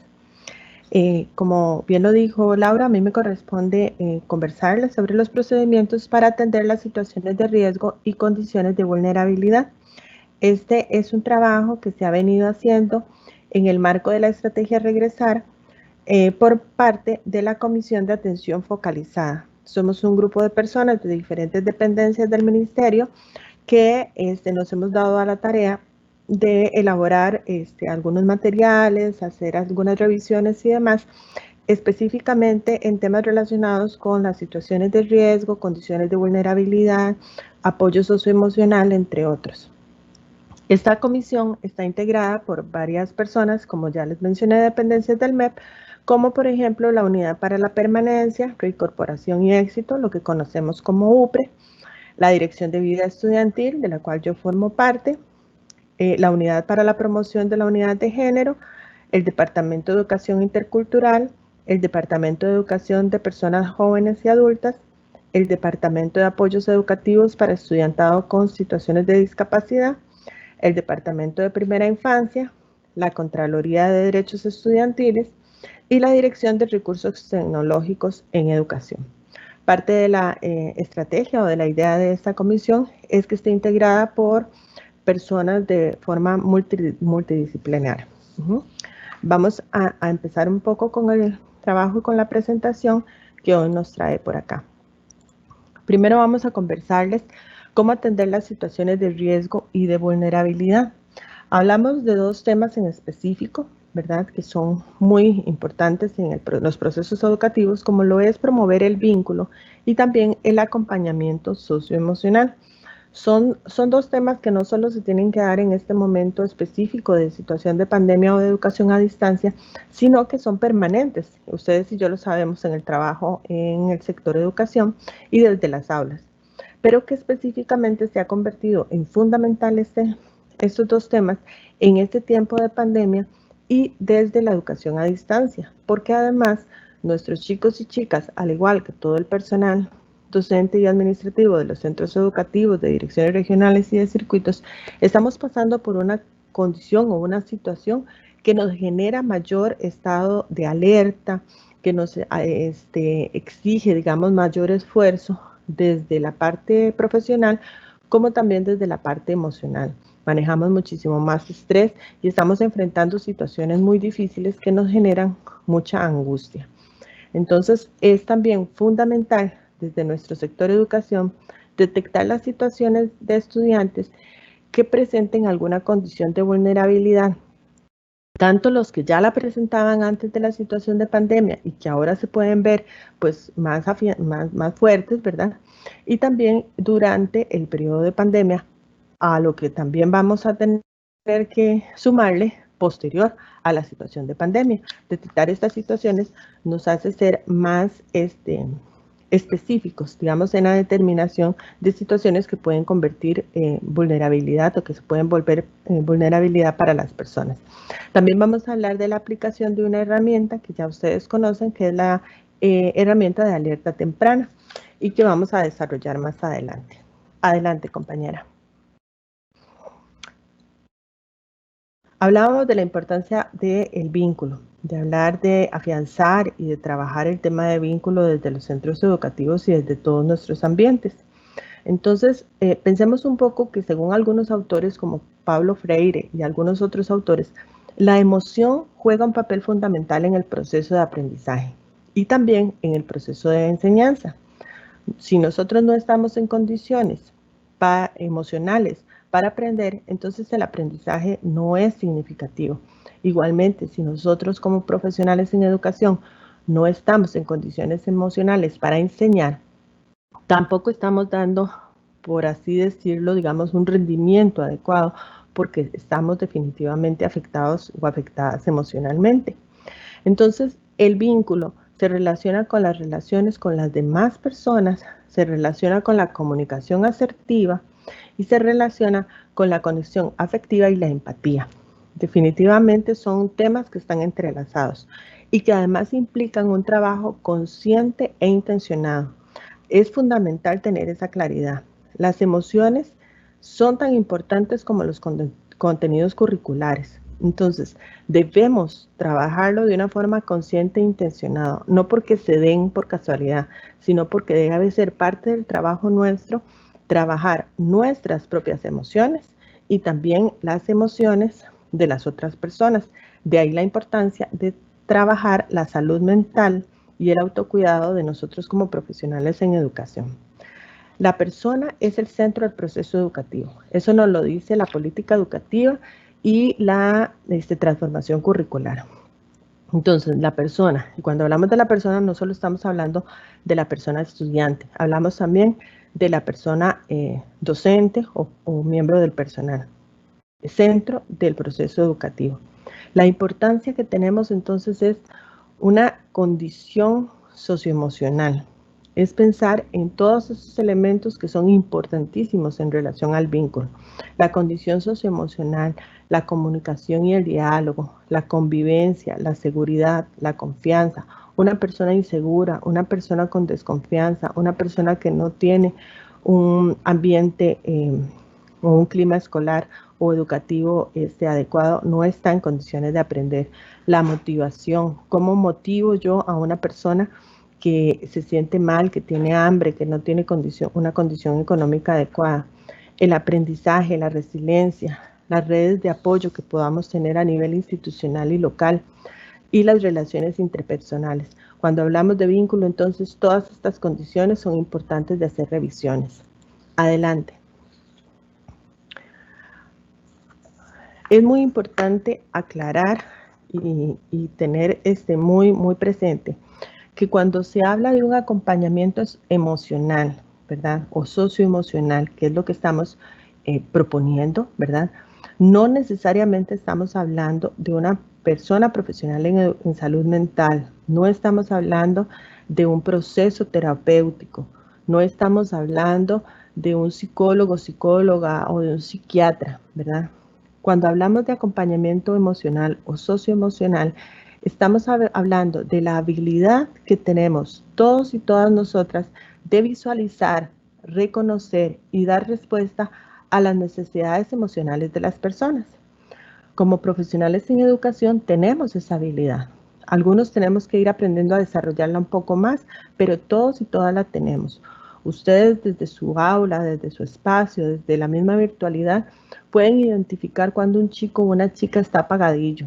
Como bien lo dijo Laura, a mí me corresponde conversarles sobre los procedimientos para atender las situaciones de riesgo y condiciones de vulnerabilidad. Este es un trabajo que se ha venido haciendo en el marco de la estrategia Regresar por parte de la Comisión de Atención Focalizada. Somos un grupo de personas de diferentes dependencias del Ministerio que nos hemos dado a la tarea de elaborar algunos materiales, hacer algunas revisiones y demás, específicamente en temas relacionados con las situaciones de riesgo, condiciones de vulnerabilidad, apoyo socioemocional, entre otros. Esta comisión está integrada por varias personas, como ya les mencioné, dependencias del MEP, como por ejemplo la Unidad para la Permanencia, Reincorporación y Éxito, lo que conocemos como UPRE, la Dirección de Vida Estudiantil, de la cual yo formo parte, la Unidad para la Promoción de la Unidad de Género, el Departamento de Educación Intercultural, el Departamento de Educación de Personas Jóvenes y Adultas, el Departamento de Apoyos Educativos para Estudiantado con Situaciones de Discapacidad, el Departamento de Primera Infancia, la Contraloría de Derechos Estudiantiles y la Dirección de Recursos Tecnológicos en Educación. Parte de la estrategia o de la idea de esta comisión es que esté integrada por personas de forma multidisciplinaria. Vamos a empezar un poco con el trabajo y con la presentación que hoy nos trae por acá. Primero vamos a conversarles cómo atender las situaciones de riesgo y de vulnerabilidad. Hablamos de dos temas en específico, ¿verdad?, que son muy importantes en los procesos educativos, como lo es promover el vínculo y también el acompañamiento socioemocional. Son dos temas que no solo se tienen que dar en este momento específico de situación de pandemia o de educación a distancia, sino que son permanentes. Ustedes y yo lo sabemos en el trabajo en el sector de educación y desde las aulas, pero que específicamente se ha convertido en fundamental estos dos temas en este tiempo de pandemia y desde la educación a distancia, porque además nuestros chicos y chicas, al igual que todo el personal docente y administrativo de los centros educativos, de direcciones regionales y de circuitos, estamos pasando por una condición o una situación que nos genera mayor estado de alerta, que nos exige, digamos, mayor esfuerzo desde la parte profesional como también desde la parte emocional. Manejamos muchísimo más estrés y estamos enfrentando situaciones muy difíciles que nos generan mucha angustia. Entonces, es también fundamental desde nuestro sector educación detectar las situaciones de estudiantes que presenten alguna condición de vulnerabilidad tanto los que ya la presentaban antes de la situación de pandemia y que ahora se pueden ver pues más fuertes, ¿verdad? Y también durante el periodo de pandemia, a lo que también vamos a tener que sumarle posterior a la situación de pandemia. Detectar estas situaciones nos hace ser más específicos, digamos, en la determinación de situaciones que pueden convertir vulnerabilidad o que se pueden volver vulnerabilidad para las personas. También vamos a hablar de la aplicación de una herramienta que ya ustedes conocen, que es la herramienta de alerta temprana y que vamos a desarrollar más adelante. Adelante, compañera. Hablábamos de la importancia del vínculo, de hablar de afianzar y de trabajar el tema de vínculo desde los centros educativos y desde todos nuestros ambientes. Entonces, pensemos un poco que según algunos autores como Pablo Freire y algunos otros autores, la emoción juega un papel fundamental en el proceso de aprendizaje y también en el proceso de enseñanza. Si nosotros no estamos en condiciones emocionales para aprender, entonces el aprendizaje no es significativo. Igualmente, si nosotros como profesionales en educación no estamos en condiciones emocionales para enseñar, tampoco estamos dando, por así decirlo, digamos, un rendimiento adecuado porque estamos definitivamente afectados o afectadas emocionalmente. Entonces, el vínculo se relaciona con las relaciones con las demás personas, se relaciona con la comunicación asertiva y se relaciona con la conexión afectiva y la empatía. Definitivamente son temas que están entrelazados y que además implican un trabajo consciente e intencionado. Es fundamental tener esa claridad. Las emociones son tan importantes como los contenidos curriculares. Entonces, debemos trabajarlo de una forma consciente e intencionada, no porque se den por casualidad, sino porque debe ser parte del trabajo nuestro, trabajar nuestras propias emociones y también las emociones de las otras personas. De ahí la importancia de trabajar la salud mental y el autocuidado de nosotros como profesionales en educación. La persona es el centro del proceso educativo. Eso nos lo dice la política educativa y la transformación curricular. Entonces, la persona, y cuando hablamos de la persona, no solo estamos hablando de la persona estudiante, hablamos también de la persona docente o miembro del personal, centro del proceso educativo. La importancia que tenemos entonces es una condición socioemocional. Es pensar en todos esos elementos que son importantísimos en relación al vínculo. La condición socioemocional, la comunicación y el diálogo, la convivencia, la seguridad, la confianza. Una persona insegura, una persona con desconfianza, una persona que no tiene un ambiente o un clima escolar o educativo adecuado, no está en condiciones de aprender. La motivación, ¿cómo motivo yo a una persona que se siente mal, que tiene hambre, que no tiene una condición económica adecuada? El aprendizaje, la resiliencia, las redes de apoyo que podamos tener a nivel institucional y local y las relaciones interpersonales. Cuando hablamos de vínculo, entonces todas estas condiciones son importantes de hacer revisiones. Adelante. Es muy importante aclarar y tener muy presente que cuando se habla de un acompañamiento emocional, ¿verdad? O socioemocional, que es lo que estamos proponiendo, ¿verdad? No necesariamente estamos hablando de una persona profesional en salud mental, no estamos hablando de un proceso terapéutico, no estamos hablando de un psicólogo, psicóloga o de un psiquiatra, ¿verdad? Cuando hablamos de acompañamiento emocional o socioemocional, estamos hablando de la habilidad que tenemos todos y todas nosotras de visualizar, reconocer y dar respuesta a las necesidades emocionales de las personas. Como profesionales en educación tenemos esa habilidad. Algunos tenemos que ir aprendiendo a desarrollarla un poco más, pero todos y todas la tenemos. Ustedes desde su aula, desde su espacio, desde la misma virtualidad, pueden identificar cuando un chico o una chica está apagadillo,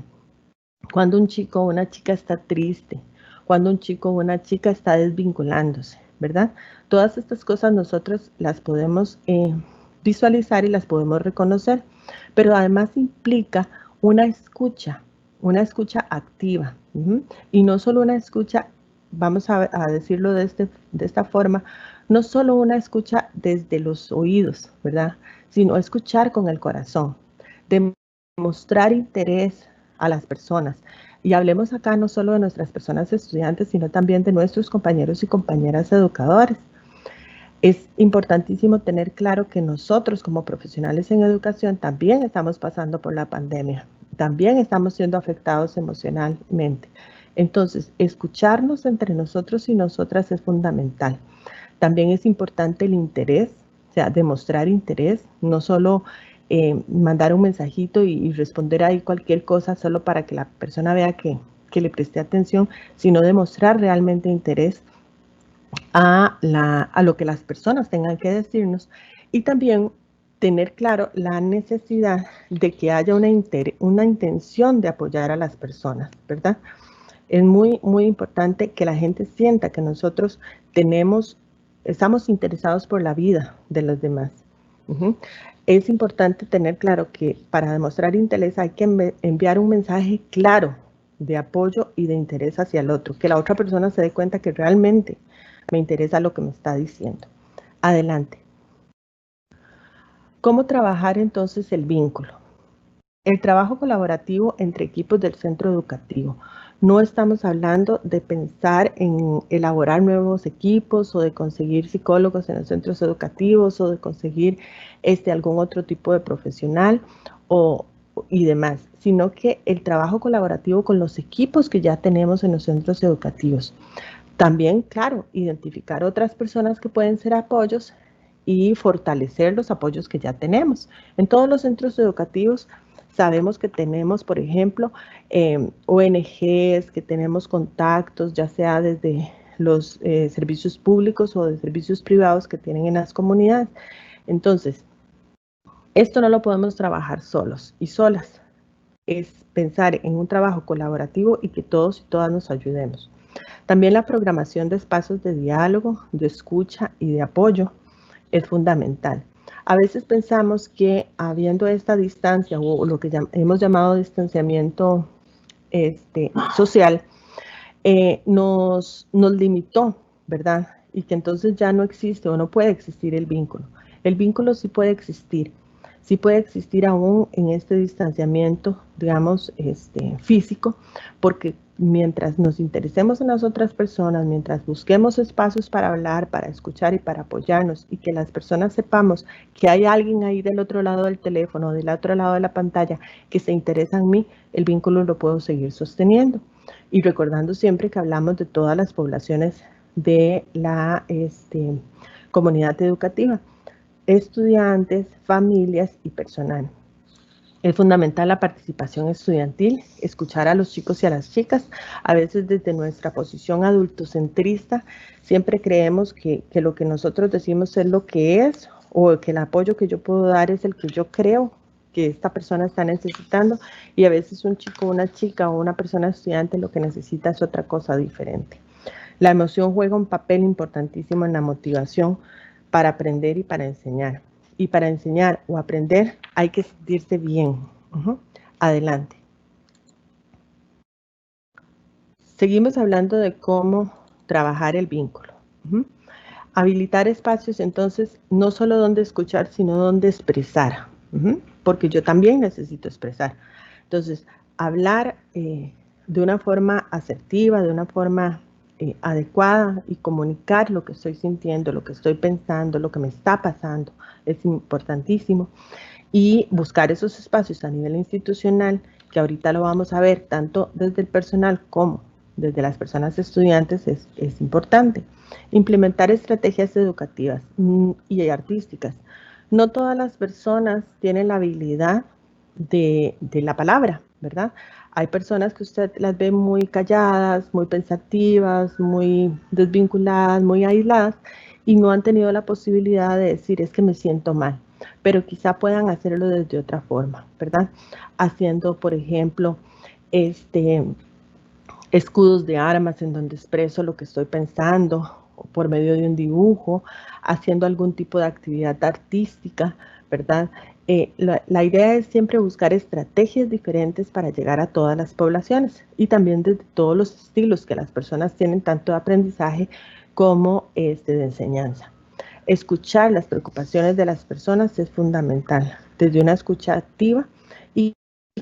cuando un chico o una chica está triste, cuando un chico o una chica está desvinculándose, ¿verdad? Todas estas cosas nosotros las podemos visualizar y las podemos reconocer, pero además implica una escucha una escucha activa. Y no solo una escucha, vamos a decirlo de esta forma, no solo una escucha desde los oídos, ¿verdad? Sino escuchar con el corazón, demostrar interés a las personas. Y hablemos acá no solo de nuestras personas estudiantes, sino también de nuestros compañeros y compañeras educadores. Es importantísimo tener claro que nosotros como profesionales en educación también estamos pasando por la pandemia, también estamos siendo afectados emocionalmente. Entonces, escucharnos entre nosotros y nosotras es fundamental. También es importante el interés, o sea, demostrar interés, no solo mandar un mensajito y responder ahí cualquier cosa solo para que la persona vea que le presté atención, sino demostrar realmente interés a lo que las personas tengan que decirnos, y también tener claro la necesidad de que haya una intención de apoyar a las personas, ¿verdad? Es muy, muy importante que la gente sienta que nosotros estamos interesados por la vida de los demás. Es importante tener claro que para demostrar interés hay que enviar un mensaje claro de apoyo y de interés hacia el otro, que la otra persona se dé cuenta que realmente me interesa lo que me está diciendo. Adelante. ¿Cómo trabajar entonces el vínculo? El trabajo colaborativo entre equipos del centro educativo. No estamos hablando de pensar en elaborar nuevos equipos o de conseguir psicólogos en los centros educativos o de conseguir algún otro tipo de profesional y demás, sino que el trabajo colaborativo con los equipos que ya tenemos en los centros educativos. También, claro, identificar otras personas que pueden ser apoyos y fortalecer los apoyos que ya tenemos. En todos los centros educativos sabemos que tenemos, por ejemplo, ONGs, que tenemos contactos, ya sea desde los servicios públicos o de servicios privados que tienen en las comunidades. Entonces, esto no lo podemos trabajar solos y solas. Es pensar en un trabajo colaborativo y que todos y todas nos ayudemos. También la programación de espacios de diálogo, de escucha y de apoyo es fundamental. A veces pensamos que habiendo esta distancia o lo que hemos llamado distanciamiento social, nos limitó, ¿verdad? Y que entonces ya no existe o no puede existir el vínculo. El vínculo sí puede existir aún en este distanciamiento, digamos, físico, porque mientras nos interesemos en las otras personas, mientras busquemos espacios para hablar, para escuchar y para apoyarnos, y que las personas sepamos que hay alguien ahí del otro lado del teléfono, del otro lado de la pantalla, que se interesa en mí, el vínculo lo puedo seguir sosteniendo. Y recordando siempre que hablamos de todas las poblaciones de la comunidad educativa, estudiantes, familias y personal. Es fundamental la participación estudiantil, escuchar a los chicos y a las chicas. A veces desde nuestra posición adultocentrista siempre creemos que lo que nosotros decimos es lo que es, o que el apoyo que yo puedo dar es el que yo creo que esta persona está necesitando, y a veces un chico, una chica o una persona estudiante lo que necesita es otra cosa diferente. La emoción juega un papel importantísimo en la motivación para aprender y para enseñar. Y para enseñar o aprender hay que sentirse bien. Adelante. Seguimos hablando de cómo trabajar el vínculo. Habilitar espacios, entonces, no solo donde escuchar, sino donde expresar. Porque yo también necesito expresar. Entonces, hablar de una forma asertiva, de una forma adecuada, y comunicar lo que estoy sintiendo, lo que estoy pensando, lo que me está pasando, es importantísimo. Y buscar esos espacios a nivel institucional, que ahorita lo vamos a ver, tanto desde el personal como desde las personas estudiantes, es importante. Implementar estrategias educativas y artísticas. No todas las personas tienen la habilidad de la palabra, ¿verdad? Hay personas que usted las ve muy calladas, muy pensativas, muy desvinculadas, muy aisladas, y no han tenido la posibilidad de decir es que me siento mal, pero quizá puedan hacerlo desde otra forma, ¿verdad? Haciendo, por ejemplo, escudos de armas en donde expreso lo que estoy pensando, por medio de un dibujo, haciendo algún tipo de actividad artística, ¿verdad? La idea es siempre buscar estrategias diferentes para llegar a todas las poblaciones y también de todos los estilos que las personas tienen, tanto de aprendizaje como de enseñanza. Escuchar las preocupaciones de las personas es fundamental, desde una escucha activa y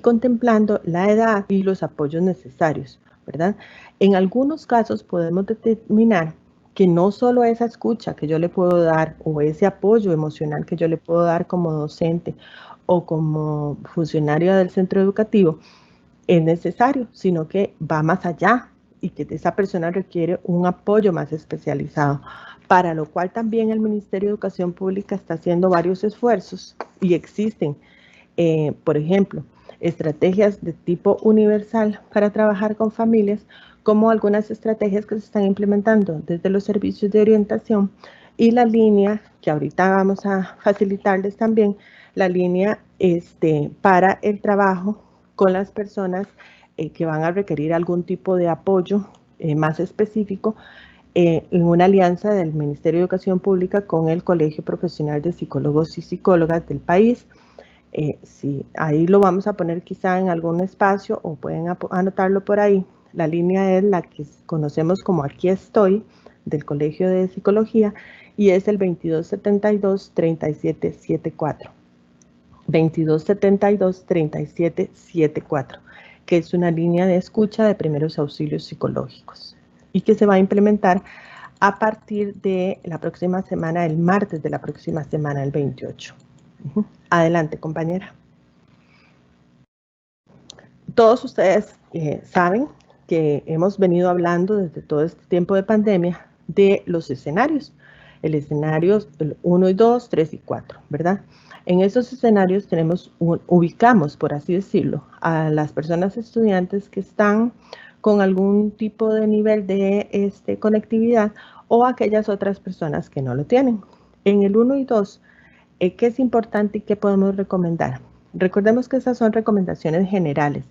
contemplando la edad y los apoyos necesarios, ¿verdad? En algunos casos podemos determinar que no solo esa escucha que yo le puedo dar o ese apoyo emocional que yo le puedo dar como docente o como funcionario del centro educativo es necesario, sino que va más allá y que esa persona requiere un apoyo más especializado, para lo cual también el Ministerio de Educación Pública está haciendo varios esfuerzos y existen, por ejemplo, estrategias de tipo universal para trabajar con familias, como algunas estrategias que se están implementando desde los servicios de orientación y la línea que ahorita vamos a facilitarles también, la línea para el trabajo con las personas que van a requerir algún tipo de apoyo más específico, en una alianza del Ministerio de Educación Pública con el Colegio Profesional de Psicólogos y Psicólogas del país. Sí, ahí lo vamos a poner quizá en algún espacio o pueden anotarlo por ahí. La línea es la que conocemos como Aquí Estoy, del Colegio de Psicología, y es el 2272-3774. 2272-3774, que es una línea de escucha de primeros auxilios psicológicos y que se va a implementar a partir de la próxima semana, el martes de la próxima semana, el 28. Adelante, compañera. Todos ustedes saben que hemos venido hablando desde todo este tiempo de pandemia de los escenarios. El escenario 1 y 2, 3 y 4, ¿verdad? En esos escenarios ubicamos, por así decirlo, a las personas estudiantes que están con algún tipo de nivel de conectividad o aquellas otras personas que no lo tienen. En el 1 y 2, ¿qué es importante y qué podemos recomendar? Recordemos que esas son recomendaciones generales.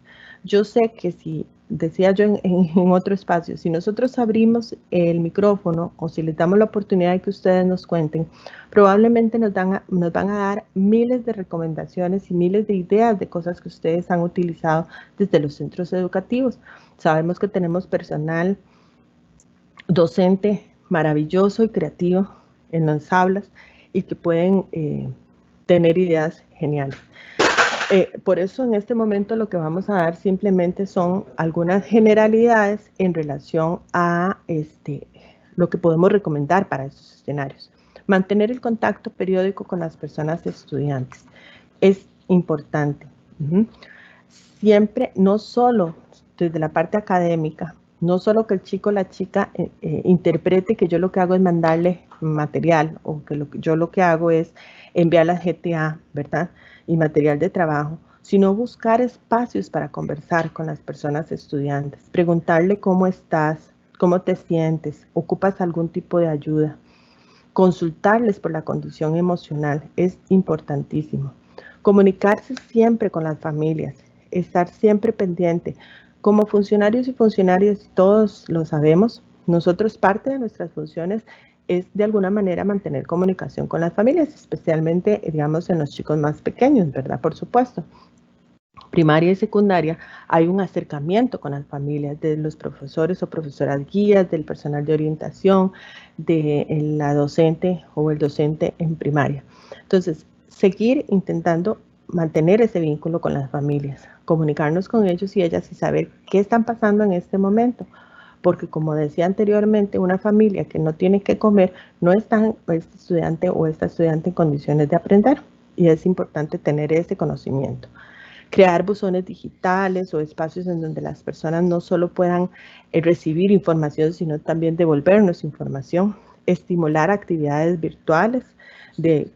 Yo sé que si, decía yo en otro espacio, si nosotros abrimos el micrófono o si les damos la oportunidad de que ustedes nos cuenten, probablemente nos van a dar miles de recomendaciones y miles de ideas de cosas que ustedes han utilizado desde los centros educativos. Sabemos que tenemos personal docente maravilloso y creativo en las aulas y que pueden tener ideas geniales. Por eso en este momento lo que vamos a dar simplemente son algunas generalidades en relación a lo que podemos recomendar para estos escenarios. Mantener el contacto periódico con las personas estudiantes es importante. Siempre, no solo desde la parte académica, no solo que el chico o la chica interprete que yo lo que hago es mandarle material o que yo lo que hago es enviar la GTA, ¿verdad? Y material de trabajo, sino buscar espacios para conversar con las personas estudiantes, preguntarle cómo estás, cómo te sientes, ocupas algún tipo de ayuda, consultarles por la condición emocional es importantísimo. Comunicarse siempre con las familias, estar siempre pendiente. Como funcionarios y funcionarias, todos lo sabemos, nosotros parte de nuestras funciones es de alguna manera mantener comunicación con las familias, especialmente, digamos, en los chicos más pequeños, ¿verdad? Por supuesto. Primaria y secundaria hay un acercamiento con las familias de los profesores o profesoras guías, del personal de orientación, de la docente o el docente en primaria. Entonces, seguir intentando mantener ese vínculo con las familias, comunicarnos con ellos y ellas y saber qué están pasando en este momento. Porque como decía anteriormente, una familia que no tiene que comer no está este estudiante o esta estudiante en condiciones de aprender y es importante tener ese conocimiento. Crear buzones digitales o espacios en donde las personas no solo puedan recibir información, sino también devolvernos información. Estimular actividades virtuales de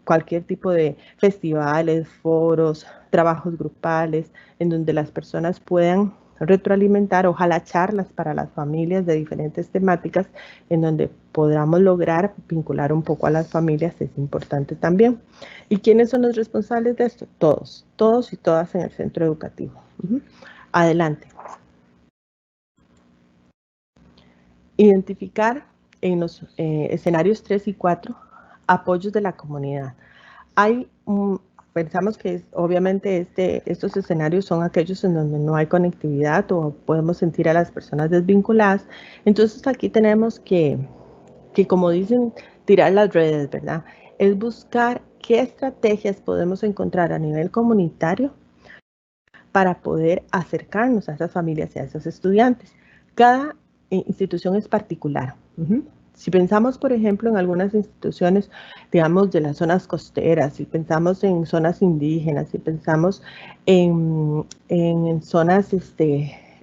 cualquier tipo de festivales, foros, trabajos grupales, en donde las personas puedan retroalimentar, ojalá charlas para las familias de diferentes temáticas, en donde podamos lograr vincular un poco a las familias, es importante también. ¿Y quiénes son los responsables de esto? Todos, todos y todas en el centro educativo. Adelante. Identificar en los escenarios 3 y 4, apoyos de la comunidad. Pensamos que obviamente estos escenarios son aquellos en donde no hay conectividad o podemos sentir a las personas desvinculadas. Entonces aquí tenemos que como dicen, tirar las redes, ¿verdad? Es buscar qué estrategias podemos encontrar a nivel comunitario para poder acercarnos a esas familias y a esos estudiantes. Cada institución es particular. Si pensamos, por ejemplo, en algunas instituciones, digamos, de las zonas costeras, si pensamos en zonas indígenas, si pensamos en zonas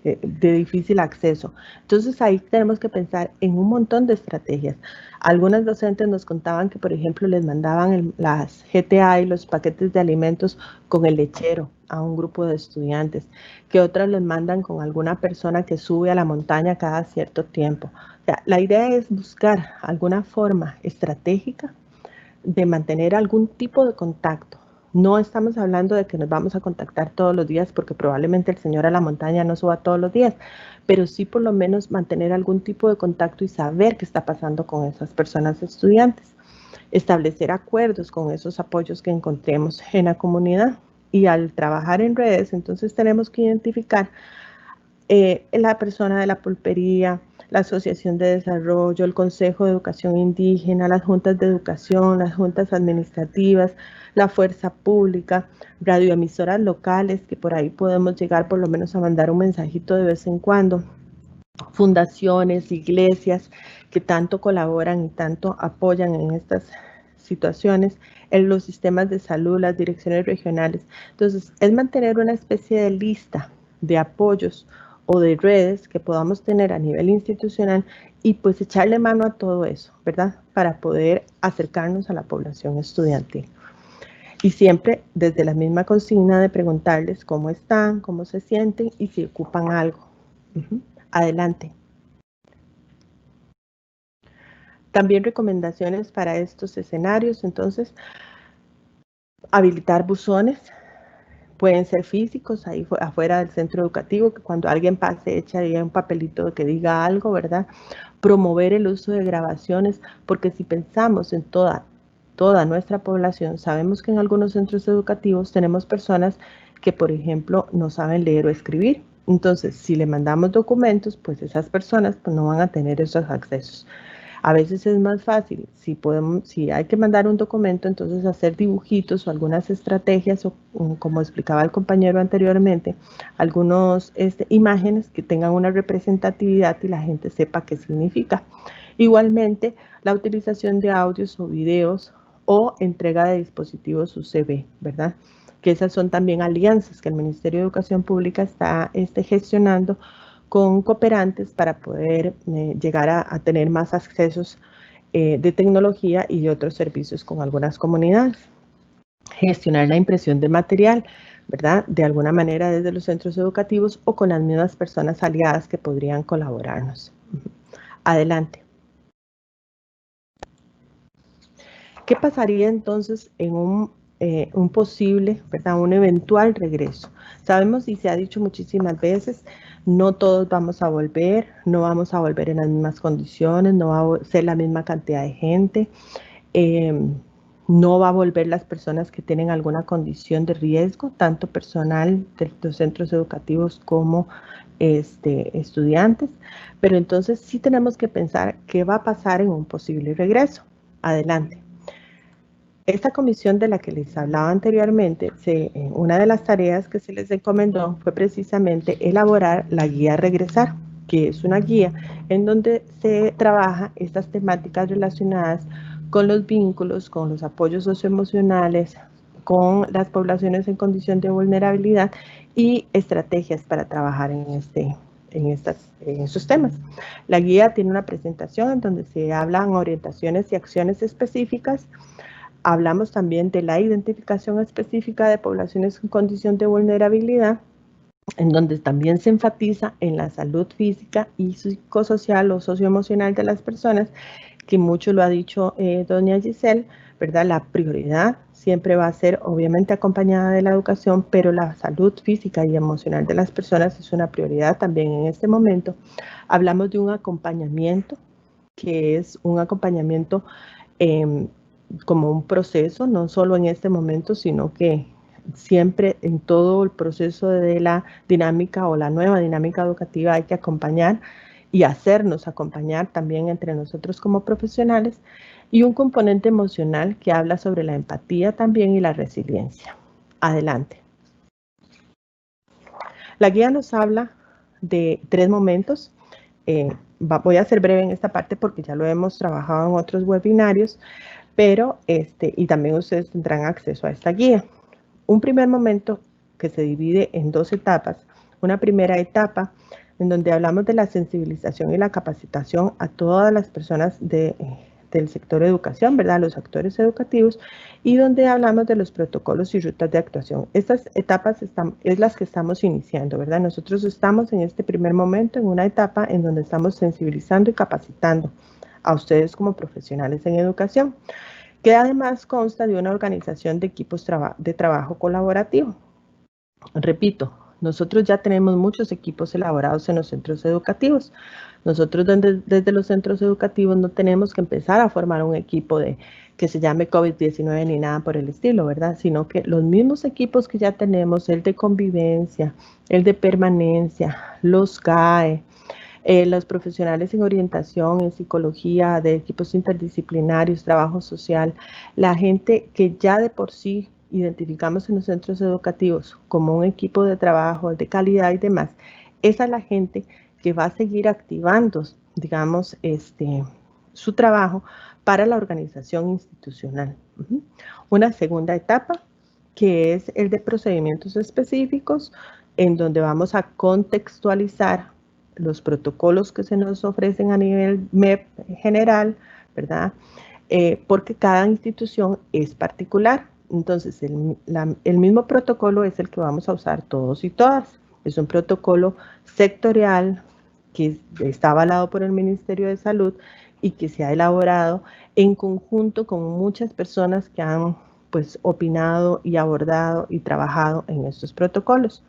de difícil acceso. Entonces ahí tenemos que pensar en un montón de estrategias. Algunas docentes nos contaban que, por ejemplo, les mandaban las GTA y los paquetes de alimentos con el lechero a un grupo de estudiantes, que otras les mandan con alguna persona que sube a la montaña cada cierto tiempo. O sea, la idea es buscar alguna forma estratégica de mantener algún tipo de contacto. No estamos hablando de que nos vamos a contactar todos los días porque probablemente el señor a la montaña no suba todos los días, pero sí por lo menos mantener algún tipo de contacto y saber qué está pasando con esas personas estudiantes. Establecer acuerdos con esos apoyos que encontremos en la comunidad. Y al trabajar en redes, entonces tenemos que identificar la persona de la pulpería, la Asociación de Desarrollo, el Consejo de Educación Indígena, las juntas de educación, las juntas administrativas, la fuerza pública, radioemisoras locales, que por ahí podemos llegar por lo menos a mandar un mensajito de vez en cuando, fundaciones, iglesias que tanto colaboran y tanto apoyan en estas situaciones, en los sistemas de salud, las direcciones regionales. Entonces, es mantener una especie de lista de apoyos o de redes que podamos tener a nivel institucional y pues echarle mano a todo eso, ¿verdad? Para poder acercarnos a la población estudiantil. Y siempre desde la misma consigna de preguntarles cómo están, cómo se sienten y si ocupan algo. Adelante. También recomendaciones para estos escenarios, entonces, habilitar buzones. Pueden ser físicos, ahí afuera del centro educativo, que cuando alguien pase echa ahí un papelito que diga algo, ¿verdad? Promover el uso de grabaciones, porque si pensamos en toda nuestra población, sabemos que en algunos centros educativos tenemos personas que, por ejemplo, no saben leer o escribir. Entonces, si le mandamos documentos, pues esas personas pues, no van a tener esos accesos. A veces es más fácil, si hay que mandar un documento, entonces hacer dibujitos o algunas estrategias, o como explicaba el compañero anteriormente, algunas imágenes que tengan una representatividad y la gente sepa qué significa. Igualmente, la utilización de audios o videos o entrega de dispositivos UCB, ¿verdad? Que esas son también alianzas que el Ministerio de Educación Pública está gestionando con cooperantes para poder llegar a tener más accesos de tecnología y de otros servicios con algunas comunidades. Gestionar la impresión de material, ¿verdad? De alguna manera desde los centros educativos o con las mismas personas aliadas que podrían colaborarnos. Adelante. ¿Qué pasaría entonces en un posible, ¿verdad? Un eventual regreso? Sabemos y se ha dicho muchísimas veces, no todos vamos a volver, no vamos a volver en las mismas condiciones, no va a ser la misma cantidad de gente, no va a volver las personas que tienen alguna condición de riesgo, tanto personal de los centros educativos como estudiantes, pero entonces sí tenemos que pensar qué va a pasar en un posible regreso. Adelante. Esta comisión de la que les hablaba anteriormente, una de las tareas que se les encomendó fue precisamente elaborar la guía Regresar, que es una guía en donde se trabaja estas temáticas relacionadas con los vínculos, con los apoyos socioemocionales, con las poblaciones en condición de vulnerabilidad y estrategias para trabajar en esos temas. La guía tiene una presentación en donde se hablan orientaciones y acciones específicas. Hablamos también de la identificación específica de poblaciones en condición de vulnerabilidad, en donde también se enfatiza en la salud física y psicosocial o socioemocional de las personas, que mucho lo ha dicho doña Giselle, ¿verdad? La prioridad siempre va a ser obviamente acompañada de la educación, pero la salud física y emocional de las personas es una prioridad también en este momento. Hablamos de un acompañamiento que es un acompañamiento como un proceso, no solo en este momento, sino que siempre en todo el proceso de la dinámica o la nueva dinámica educativa hay que acompañar y hacernos acompañar también entre nosotros como profesionales, y un componente emocional que habla sobre la empatía también y la resiliencia. Adelante. La guía nos habla de 3 momentos. Voy a ser breve en esta parte porque ya lo hemos trabajado en otros webinarios, pero y también ustedes tendrán acceso a esta guía. Un primer momento que se divide en 2 etapas. Una primera etapa en donde hablamos de la sensibilización y la capacitación a todas las personas del sector de educación, ¿verdad? Los actores educativos, y donde hablamos de los protocolos y rutas de actuación. Estas etapas es las que estamos iniciando, ¿verdad? Nosotros estamos en este primer momento en una etapa en donde estamos sensibilizando y capacitando a ustedes como profesionales en educación, que además consta de una organización de equipos de trabajo colaborativo. Repito, nosotros ya tenemos muchos equipos elaborados en los centros educativos. Nosotros desde los centros educativos no tenemos que empezar a formar un equipo que se llame COVID-19 ni nada por el estilo, ¿verdad? Sino que los mismos equipos que ya tenemos, el de convivencia, el de permanencia, los GAE, los profesionales en orientación, en psicología, de equipos interdisciplinarios, trabajo social, la gente que ya de por sí identificamos en los centros educativos como un equipo de trabajo de calidad y demás, esa es la gente que va a seguir activando, digamos, su trabajo para la organización institucional. Una segunda etapa, que es el de procedimientos específicos, en donde vamos a contextualizar los protocolos que se nos ofrecen a nivel MEP general, ¿verdad? Porque cada institución es particular. Entonces, el mismo protocolo es el que vamos a usar todos y todas. Es un protocolo sectorial que está avalado por el Ministerio de Salud y que se ha elaborado en conjunto con muchas personas que han pues opinado y abordado y trabajado en estos protocolos.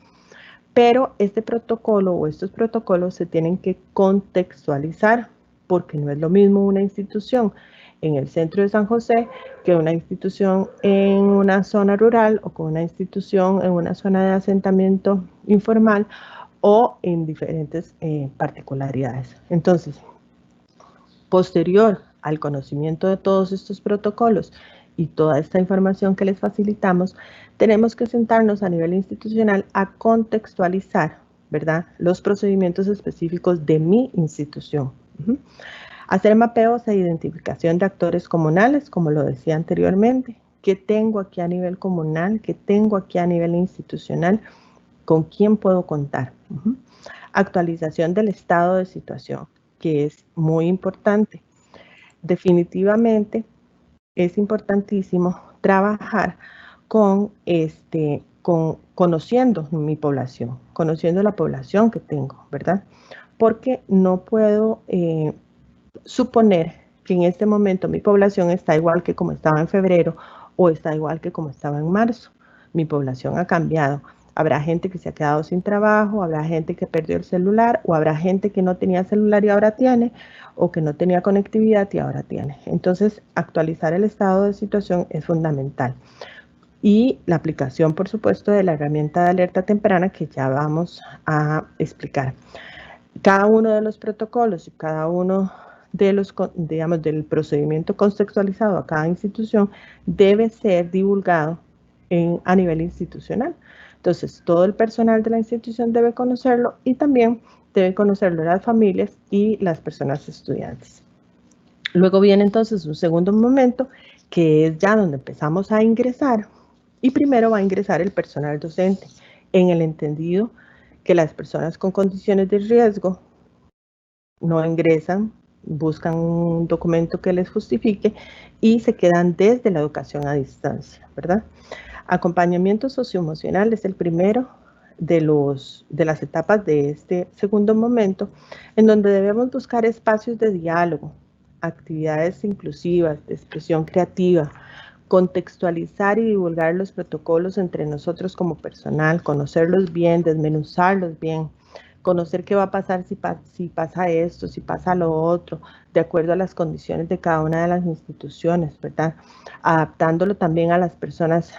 Pero este protocolo o estos protocolos se tienen que contextualizar porque no es lo mismo una institución en el centro de San José que una institución en una zona rural o con una institución en una zona de asentamiento informal o en diferentes particularidades. Entonces, posterior al conocimiento de todos estos protocolos y toda esta información que les facilitamos, tenemos que sentarnos a nivel institucional a contextualizar, ¿verdad?, los procedimientos específicos de mi institución. Hacer mapeos e identificación de actores comunales, como lo decía anteriormente. ¿Qué tengo aquí a nivel comunal? ¿Qué tengo aquí a nivel institucional? ¿Con quién puedo contar? Actualización del estado de situación, que es muy importante. Definitivamente es importantísimo trabajar conociendo mi población, conociendo la población que tengo, ¿verdad? Porque no puedo suponer que en este momento mi población está igual que como estaba en febrero o está igual que como estaba en marzo. Mi población ha cambiado. Habrá gente que se ha quedado sin trabajo, habrá gente que perdió el celular, o habrá gente que no tenía celular y ahora tiene, o que no tenía conectividad y ahora tiene. Entonces, actualizar el estado de situación es fundamental. Y la aplicación, por supuesto, de la herramienta de alerta temprana que ya vamos a explicar. Cada uno de los protocolos y cada uno de los, digamos, del procedimiento contextualizado a cada institución debe ser divulgado a nivel institucional. Entonces, todo el personal de la institución debe conocerlo y también deben conocerlo las familias y las personas estudiantes. Luego viene entonces un segundo momento, que es ya donde empezamos a ingresar, y primero va a ingresar el personal docente, en el entendido que las personas con condiciones de riesgo no ingresan, buscan un documento que les justifique y se quedan desde la educación a distancia, ¿verdad? Acompañamiento socioemocional es el primero de las etapas de este segundo momento, en donde debemos buscar espacios de diálogo, actividades inclusivas, de expresión creativa, contextualizar y divulgar los protocolos entre nosotros como personal, conocerlos bien, desmenuzarlos bien, conocer qué va a pasar si pasa esto, si pasa lo otro, de acuerdo a las condiciones de cada una de las instituciones, ¿verdad? Adaptándolo también a las personas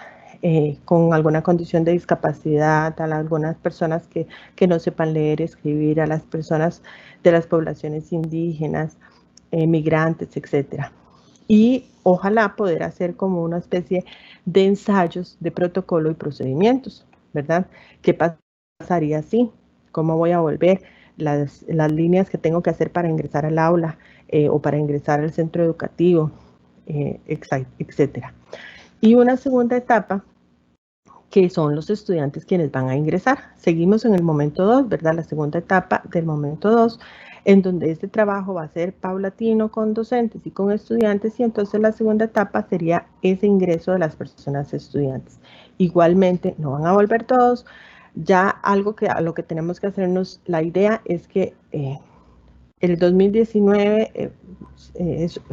con alguna condición de discapacidad, a algunas personas que no sepan leer y escribir, a las personas de las poblaciones indígenas, migrantes, etcétera. Y ojalá poder hacer como una especie de ensayos de protocolo y procedimientos, ¿verdad? ¿Qué pasaría si? ¿Cómo voy a volver? Las líneas que tengo que hacer para ingresar al aula o para ingresar al centro educativo, etcétera. Y una segunda etapa, que son los estudiantes quienes van a ingresar. Seguimos en el momento 2, ¿verdad? La segunda etapa del momento 2, en donde este trabajo va a ser paulatino con docentes y con estudiantes, y entonces la segunda etapa sería ese ingreso de las personas estudiantes. Igualmente, no van a volver todos. Ya algo que a lo que tenemos que hacernos la idea es que el 2019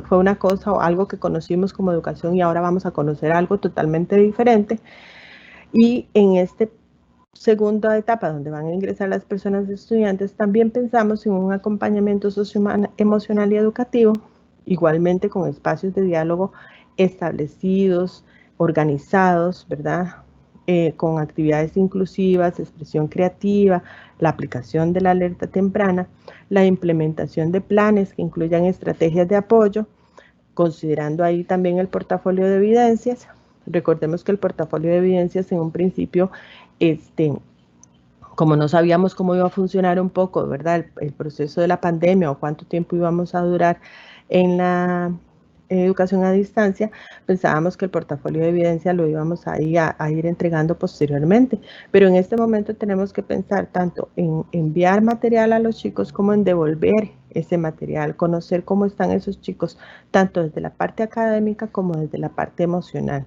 fue una cosa o algo que conocimos como educación y ahora vamos a conocer algo totalmente diferente. Y en esta segunda etapa, donde van a ingresar las personas estudiantes, también pensamos en un acompañamiento socioemocional y educativo, igualmente con espacios de diálogo establecidos, organizados, ¿verdad? Con actividades inclusivas, expresión creativa, la aplicación de la alerta temprana, la implementación de planes que incluyan estrategias de apoyo, considerando ahí también el portafolio de evidencias. Recordemos que el portafolio de evidencias en un principio, como no sabíamos cómo iba a funcionar un poco, ¿verdad? El proceso de la pandemia o cuánto tiempo íbamos a durar en la educación a distancia, pensábamos que el portafolio de evidencia lo íbamos a ir entregando posteriormente, pero en este momento tenemos que pensar tanto en enviar material a los chicos como en devolver ese material, conocer cómo están esos chicos, tanto desde la parte académica como desde la parte emocional.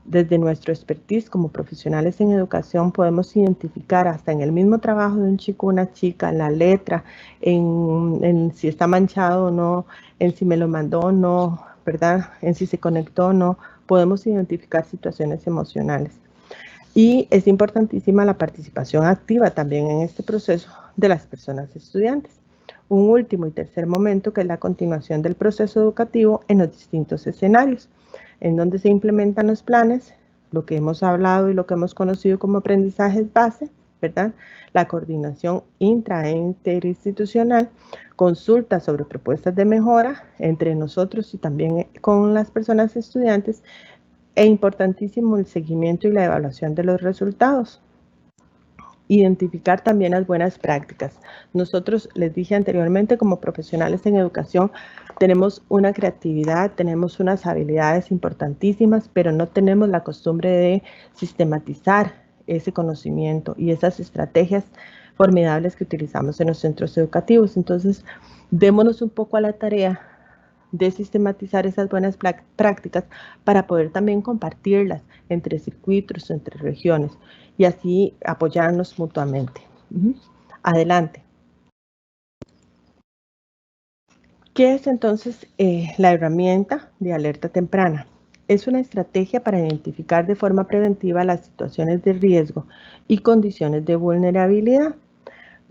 Desde nuestro expertise como profesionales en educación podemos identificar hasta en el mismo trabajo de un chico o una chica, la letra, en si está manchado o no, en si me lo mandó o no, ¿verdad? En si se conectó o no, podemos identificar situaciones emocionales. Y es importantísima la participación activa también en este proceso de las personas estudiantes. Un último y tercer momento que es la continuación del proceso educativo en los distintos escenarios, en donde se implementan los planes, lo que hemos hablado y lo que hemos conocido como aprendizajes base, ¿verdad? La coordinación intra e interinstitucional, consultas sobre propuestas de mejora entre nosotros y también con las personas estudiantes, e importantísimo el seguimiento y la evaluación de los resultados. Identificar también las buenas prácticas. Nosotros, les dije anteriormente, como profesionales en educación, tenemos una creatividad, tenemos unas habilidades importantísimas, pero no tenemos la costumbre de sistematizar ese conocimiento y esas estrategias formidables que utilizamos en los centros educativos. Entonces, démonos un poco a la tarea de sistematizar esas buenas prácticas para poder también compartirlas entre circuitos, entre regiones y así apoyarnos mutuamente. Adelante. ¿Qué es entonces la herramienta de alerta temprana? Es una estrategia para identificar de forma preventiva las situaciones de riesgo y condiciones de vulnerabilidad.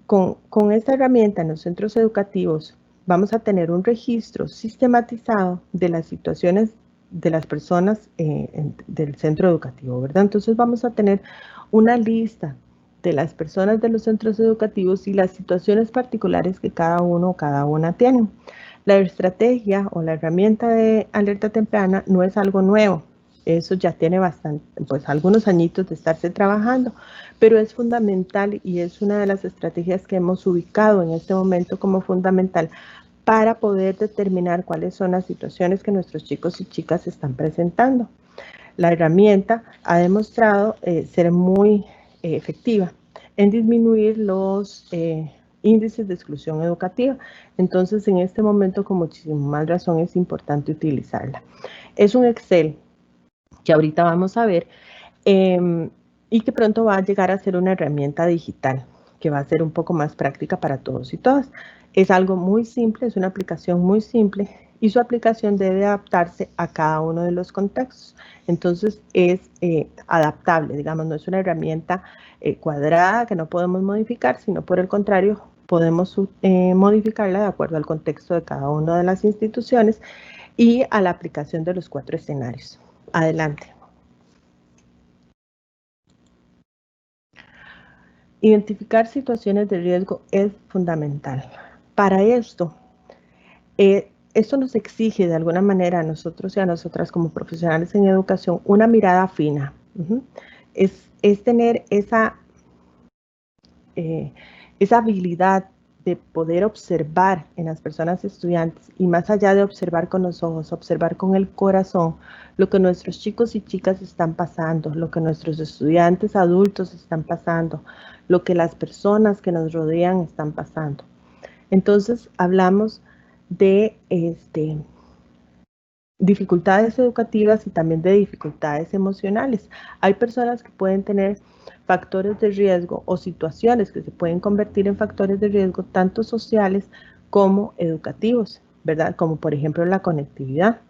Con esta herramienta en los centros educativos vamos a tener un registro sistematizado de las situaciones de las personas del centro educativo, ¿verdad? Entonces vamos a tener una lista de las personas de los centros educativos y las situaciones particulares que cada uno o cada una tienen. La estrategia o la herramienta de alerta temprana no es algo nuevo. Eso ya tiene algunos añitos de estarse trabajando, pero es fundamental y es una de las estrategias que hemos ubicado en este momento como fundamental para poder determinar cuáles son las situaciones que nuestros chicos y chicas están presentando. La herramienta ha demostrado ser muy efectiva en disminuir los índices de exclusión educativa. Entonces, en este momento, con muchísima más razón, es importante utilizarla. Es un Excel que ahorita vamos a ver y que pronto va a llegar a ser una herramienta digital que va a ser un poco más práctica para todos y todas. Es algo muy simple, es una aplicación muy simple y su aplicación debe adaptarse a cada uno de los contextos. Entonces es adaptable, digamos, no es una herramienta cuadrada que no podemos modificar, sino por el contrario, podemos modificarla de acuerdo al contexto de cada una de las instituciones y a la aplicación de los 4 escenarios. Adelante. Identificar situaciones de riesgo es fundamental. Para esto, esto nos exige de alguna manera a nosotros y a nosotras como profesionales en educación una mirada fina. Es tener esa habilidad de poder observar en las personas estudiantes y más allá de observar con los ojos, observar con el corazón lo que nuestros chicos y chicas están pasando, lo que nuestros estudiantes adultos están pasando, lo que las personas que nos rodean están pasando. Entonces hablamos de dificultades educativas y también de dificultades emocionales. Hay personas que pueden tener factores de riesgo o situaciones que se pueden convertir en factores de riesgo tanto sociales como educativos, ¿verdad? Como por ejemplo la conectividad.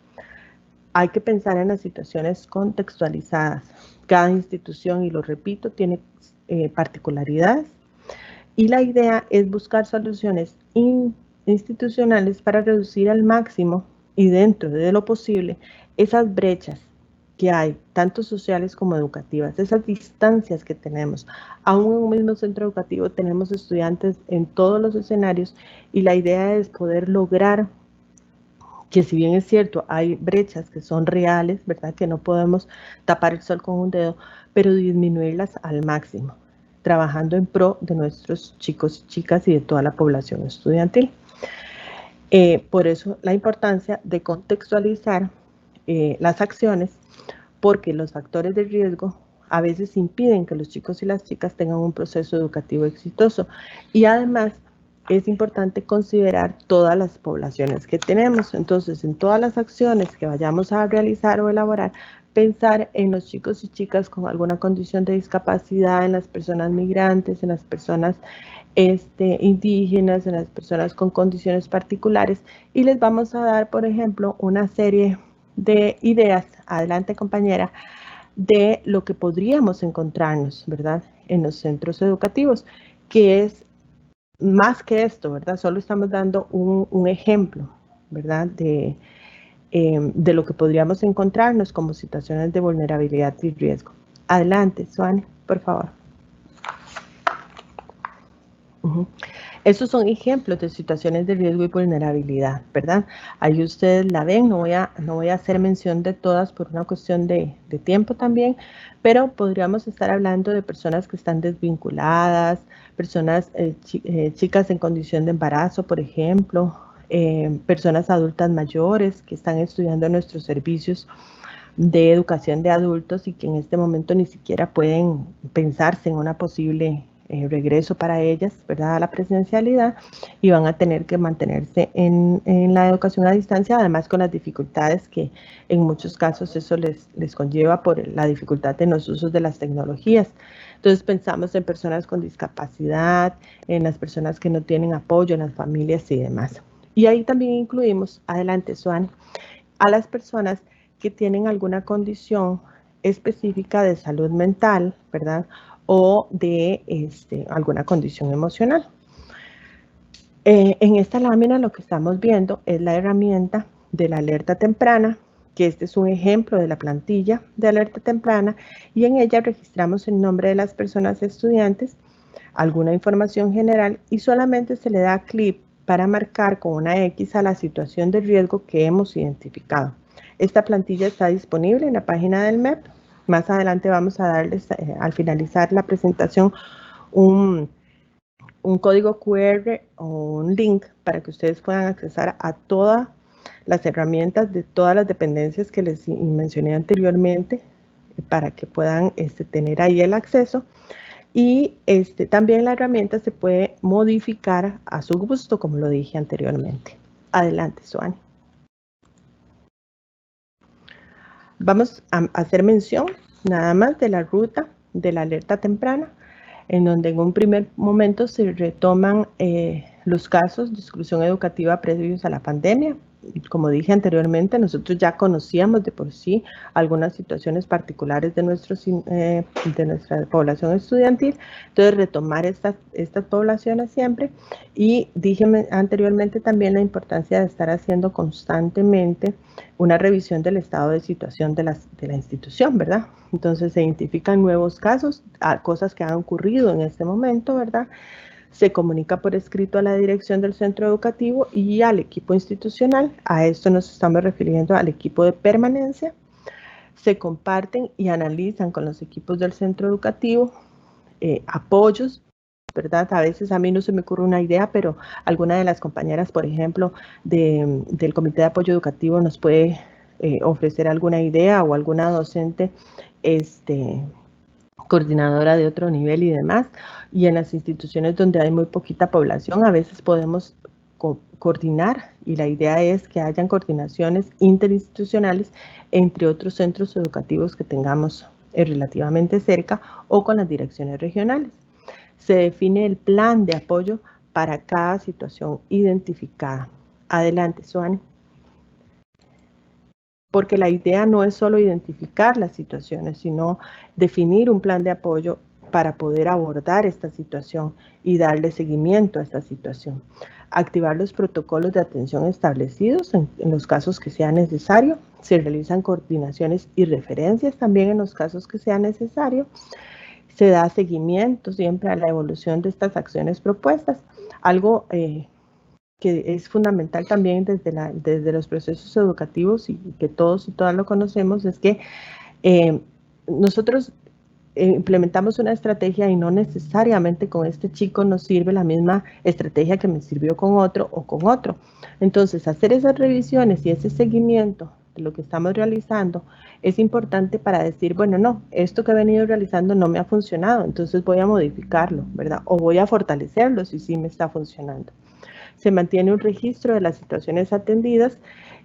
Hay que pensar en las situaciones contextualizadas. Cada institución, y lo repito, tiene particularidades y la idea es buscar soluciones institucionales para reducir al máximo y dentro de lo posible esas brechas que hay, tanto sociales como educativas, esas distancias que tenemos. Aún en un mismo centro educativo tenemos estudiantes en todos los escenarios y la idea es poder lograr que, si bien es cierto, hay brechas que son reales, ¿verdad? Que no podemos tapar el sol con un dedo, pero disminuirlas al máximo, trabajando en pro de nuestros chicos y chicas y de toda la población estudiantil. Por eso la importancia de contextualizar las acciones, porque los factores de riesgo a veces impiden que los chicos y las chicas tengan un proceso educativo exitoso. Y además es importante considerar todas las poblaciones que tenemos. Entonces, en todas las acciones que vayamos a realizar o elaborar, pensar en los chicos y chicas con alguna condición de discapacidad, en las personas migrantes, en las personas indígenas, en las personas con condiciones particulares, y les vamos a dar, por ejemplo, una serie de ideas, adelante compañera, de lo que podríamos encontrarnos, ¿verdad?, en los centros educativos, que es más que esto, ¿verdad? Solo estamos dando un ejemplo, ¿verdad?, de lo que podríamos encontrarnos como situaciones de vulnerabilidad y riesgo. Adelante, Suani, por favor. Estos son ejemplos de situaciones de riesgo y vulnerabilidad, ¿verdad? Ahí ustedes la ven, no voy a hacer mención de todas por una cuestión de tiempo también, pero podríamos estar hablando de personas que están desvinculadas, personas, chicas en condición de embarazo, por ejemplo, personas adultas mayores que están estudiando en nuestros servicios de educación de adultos y que en este momento ni siquiera pueden pensarse en una posible regreso para ellas, ¿verdad?, a la presencialidad, y van a tener que mantenerse en la educación a distancia, además con las dificultades que en muchos casos eso les conlleva por la dificultad en los usos de las tecnologías. Entonces pensamos en personas con discapacidad, en las personas que no tienen apoyo, en las familias y demás. Y ahí también incluimos, adelante Suani, a las personas que tienen alguna condición específica de salud mental, ¿verdad?, o de alguna condición emocional. En esta lámina lo que estamos viendo es la herramienta de la alerta temprana, que este es un ejemplo de la plantilla de alerta temprana, y en ella registramos el nombre de las personas estudiantes, alguna información general, y solamente se le da clic para marcar con una X a la situación de riesgo que hemos identificado. Esta plantilla está disponible en la página del MEP. Más adelante vamos a darles, al finalizar la presentación, un código QR o un link para que ustedes puedan accesar a todas las herramientas de todas las dependencias que les mencioné anteriormente, para que puedan tener ahí el acceso. Y también la herramienta se puede modificar a su gusto, como lo dije anteriormente. Adelante, Suani. Vamos a hacer mención nada más de la ruta de la alerta temprana, en donde en un primer momento se retoman los casos de exclusión educativa previos a la pandemia, como dije anteriormente, nosotros ya conocíamos de por sí algunas situaciones particulares de nuestra población estudiantil, entonces retomar estas poblaciones siempre, y dije anteriormente también la importancia de estar haciendo constantemente una revisión del estado de situación de la institución, ¿verdad? Entonces se identifican nuevos casos, cosas que han ocurrido en este momento, ¿verdad? Se comunica por escrito a la dirección del centro educativo y al equipo institucional. A esto nos estamos refiriendo al equipo de permanencia. Se comparten y analizan con los equipos del centro educativo apoyos, ¿verdad? A veces a mí no se me ocurre una idea, pero alguna de las compañeras, por ejemplo, del Comité de Apoyo Educativo nos puede ofrecer alguna idea, o alguna docente coordinadora de otro nivel y demás. Y en las instituciones donde hay muy poquita población, a veces podemos coordinar, y la idea es que hayan coordinaciones interinstitucionales entre otros centros educativos que tengamos relativamente cerca, o con las direcciones regionales. Se define el plan de apoyo para cada situación identificada. Adelante, Suani. Porque la idea no es solo identificar las situaciones, sino definir un plan de apoyo para poder abordar esta situación y darle seguimiento a esta situación. Activar los protocolos de atención establecidos en los casos que sea necesario. Se realizan coordinaciones y referencias también en los casos que sea necesario. Se da seguimiento siempre a la evolución de estas acciones propuestas. Algo que es fundamental también desde los procesos educativos, y que todos y todas lo conocemos, es que nosotros implementamos una estrategia y no necesariamente con este chico nos sirve la misma estrategia que me sirvió con otro o con otro. Entonces, hacer esas revisiones y ese seguimiento de lo que estamos realizando es importante para decir, bueno, no, esto que he venido realizando no me ha funcionado, entonces voy a modificarlo, ¿verdad? O voy a fortalecerlo si sí me está funcionando. Se mantiene un registro de las situaciones atendidas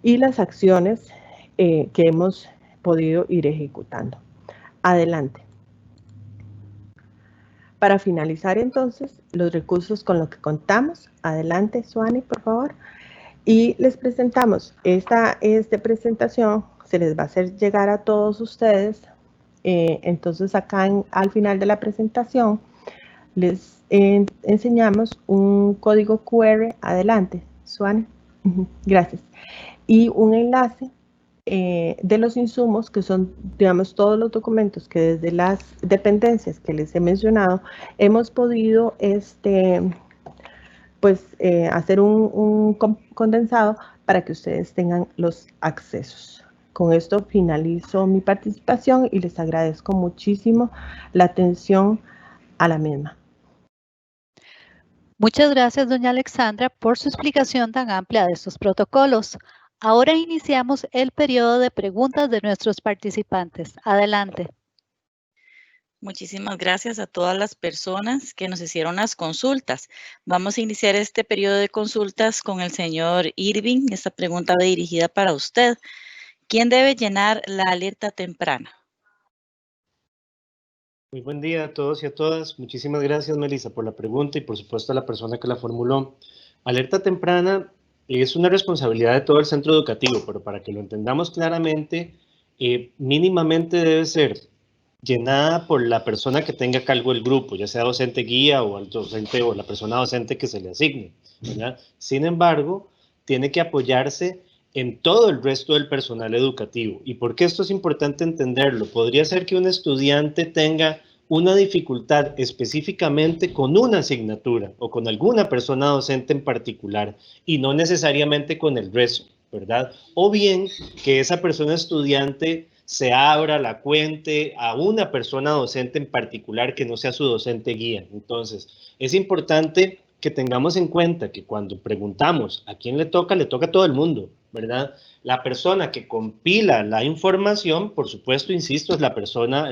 y las acciones que hemos podido ir ejecutando. Adelante. Para finalizar entonces, los recursos con los que contamos. Adelante, Suani, por favor. Y les presentamos esta presentación, se les va a hacer llegar a todos ustedes. Entonces acá al final de la presentación les enseñamos un código QR. Adelante, Suani. Gracias. Y un enlace de los insumos, que son, digamos, todos los documentos que desde las dependencias que les he mencionado hemos podido hacer un condensado para que ustedes tengan los accesos. Con esto finalizo mi participación y les agradezco muchísimo la atención a la misma. Muchas gracias, doña Alexandra, por su explicación tan amplia de estos protocolos. Ahora iniciamos el periodo de preguntas de nuestros participantes. Adelante. Muchísimas gracias a todas las personas que nos hicieron las consultas. Vamos a iniciar este periodo de consultas con el señor Irving. Esta pregunta va dirigida para usted. ¿Quién debe llenar la alerta temprana? Muy buen día a todos y a todas. Muchísimas gracias, Melissa, por la pregunta, y por supuesto a la persona que la formuló. Alerta temprana es una responsabilidad de todo el centro educativo, pero para que lo entendamos claramente, mínimamente debe ser llenada por la persona que tenga a cargo el grupo, ya sea docente guía o el docente o la persona docente que se le asigne, ¿verdad? Sin embargo, tiene que apoyarse en todo el resto del personal educativo. ¿Y por qué esto es importante entenderlo? Podría ser que un estudiante tenga una dificultad específicamente con una asignatura o con alguna persona docente en particular, y no necesariamente con el resto, ¿verdad? O bien que esa persona estudiante se abra la cuente a una persona docente en particular que no sea su docente guía. Entonces, es importante que tengamos en cuenta que cuando preguntamos a quién le toca a todo el mundo, ¿verdad? La persona que compila la información, por supuesto, insisto, es la persona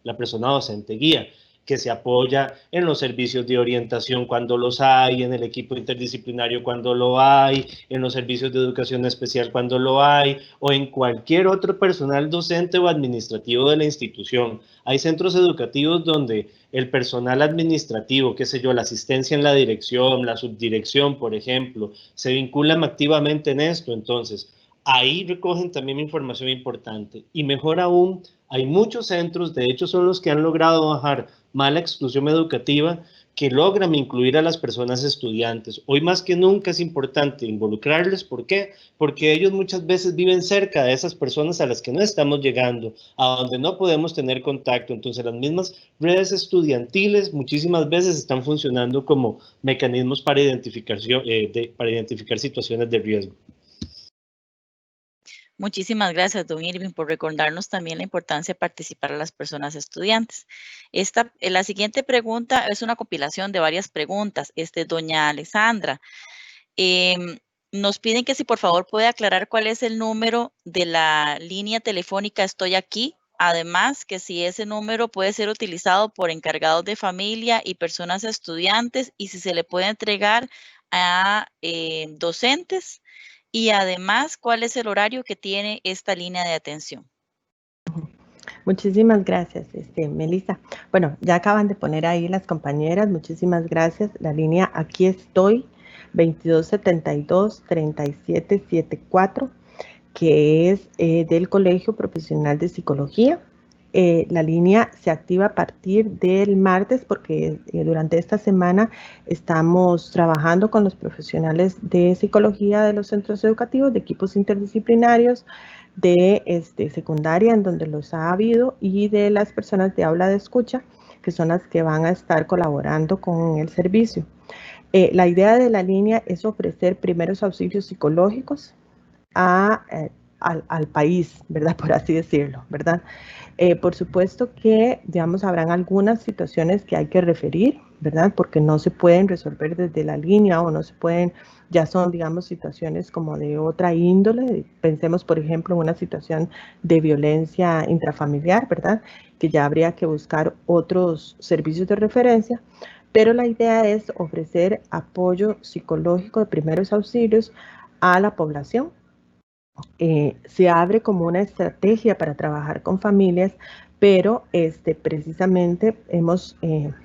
docente guía. que se apoya en los servicios de orientación cuando los hay, en el equipo interdisciplinario cuando lo hay, en los servicios de educación especial cuando lo hay, o en cualquier otro personal docente o administrativo de la institución. Hay centros educativos donde el personal administrativo, qué sé yo, la asistencia en la dirección, la subdirección, por ejemplo, se vinculan activamente en esto. Entonces, ahí recogen también información importante. Y mejor aún, hay muchos centros, de hecho son los que han logrado bajar mala exclusión educativa, que logran incluir a las personas estudiantes. Hoy más que nunca es importante involucrarles. ¿Por qué? Porque ellos muchas veces viven cerca de esas personas a las que no estamos llegando, a donde no podemos tener contacto. Entonces las mismas redes estudiantiles muchísimas veces están funcionando como mecanismos para identificar situaciones de riesgo. Muchísimas gracias, don Irving, por recordarnos también la importancia de participar a las personas estudiantes. La siguiente pregunta es una compilación de varias preguntas. Doña Alessandra, nos piden que si por favor puede aclarar cuál es el número de la línea telefónica Estoy Aquí. Además, que si ese número puede ser utilizado por encargados de familia y personas estudiantes y si se le puede entregar a docentes. Y además, ¿cuál es el horario que tiene esta línea de atención? Muchísimas gracias, Melissa. Bueno, ya acaban de poner ahí las compañeras, muchísimas gracias. La línea Aquí Estoy, 2272-3774, que es del Colegio Profesional de Psicología. La línea se activa a partir del martes porque durante esta semana estamos trabajando con los profesionales de psicología de los centros educativos, de equipos interdisciplinarios, de secundaria, en donde los ha habido, y de las personas de aula de escucha, que son las que van a estar colaborando con el servicio. La idea de la línea es ofrecer primeros auxilios psicológicos al país, ¿verdad? Por así decirlo, ¿verdad? Por supuesto que, digamos, habrán algunas situaciones que hay que referir, ¿verdad? Porque no se pueden resolver desde la línea o no se pueden, ya son, digamos, situaciones como de otra índole. Pensemos, por ejemplo, en una situación de violencia intrafamiliar, ¿verdad? Que ya habría que buscar otros servicios de referencia, pero la idea es ofrecer apoyo psicológico de primeros auxilios a la población. Se abre como una estrategia para trabajar con familias, pero precisamente hemos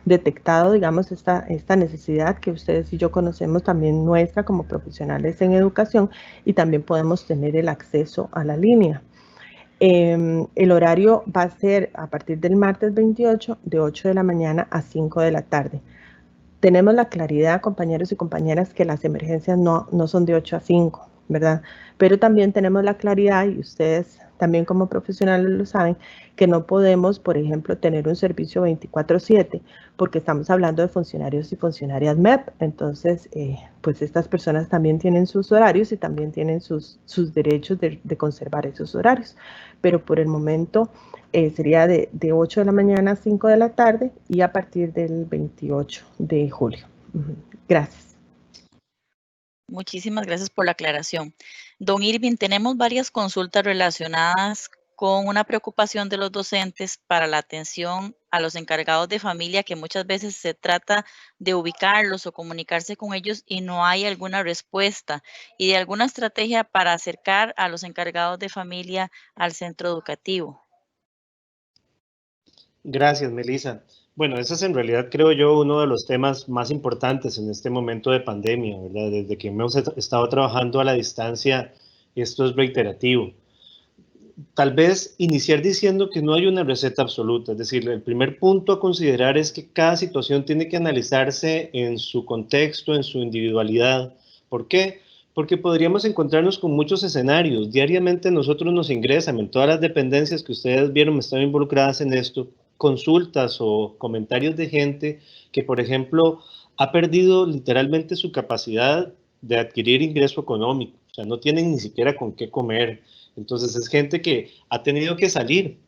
detectado, digamos, esta necesidad que ustedes y yo conocemos también nuestra como profesionales en educación, y también podemos tener el acceso a la línea. El horario va a ser a partir del martes 28, de 8 de la mañana a 5 de la tarde. Tenemos la claridad, compañeros y compañeras, que las emergencias no son de 8 a 5, ¿verdad? Pero también tenemos la claridad, y ustedes también como profesionales lo saben, que no podemos, por ejemplo, tener un servicio 24/7, porque estamos hablando de funcionarios y funcionarias MEP. Entonces, pues estas personas también tienen sus horarios y también tienen sus derechos de conservar esos horarios. Pero por el momento sería de 8 de la mañana a 5 de la tarde y a partir del 28 de julio. Gracias. Muchísimas gracias por la aclaración. Don Irving, tenemos varias consultas relacionadas con una preocupación de los docentes para la atención a los encargados de familia, que muchas veces se trata de ubicarlos o comunicarse con ellos y no hay alguna respuesta, y de alguna estrategia para acercar a los encargados de familia al centro educativo. Gracias, Melissa. Bueno, ese es en realidad, creo yo, uno de los temas más importantes en este momento de pandemia, ¿verdad? Desde que hemos estado trabajando a la distancia, esto es reiterativo. Tal vez iniciar diciendo que no hay una receta absoluta, es decir, el primer punto a considerar es que cada situación tiene que analizarse en su contexto, en su individualidad. ¿Por qué? Porque podríamos encontrarnos con muchos escenarios. Diariamente nosotros nos ingresan en todas las dependencias que ustedes vieron, están involucradas en esto, consultas o comentarios de gente que, por ejemplo, ha perdido literalmente su capacidad de adquirir ingreso económico. O sea, no tienen ni siquiera con qué comer. Entonces es gente que ha tenido que salir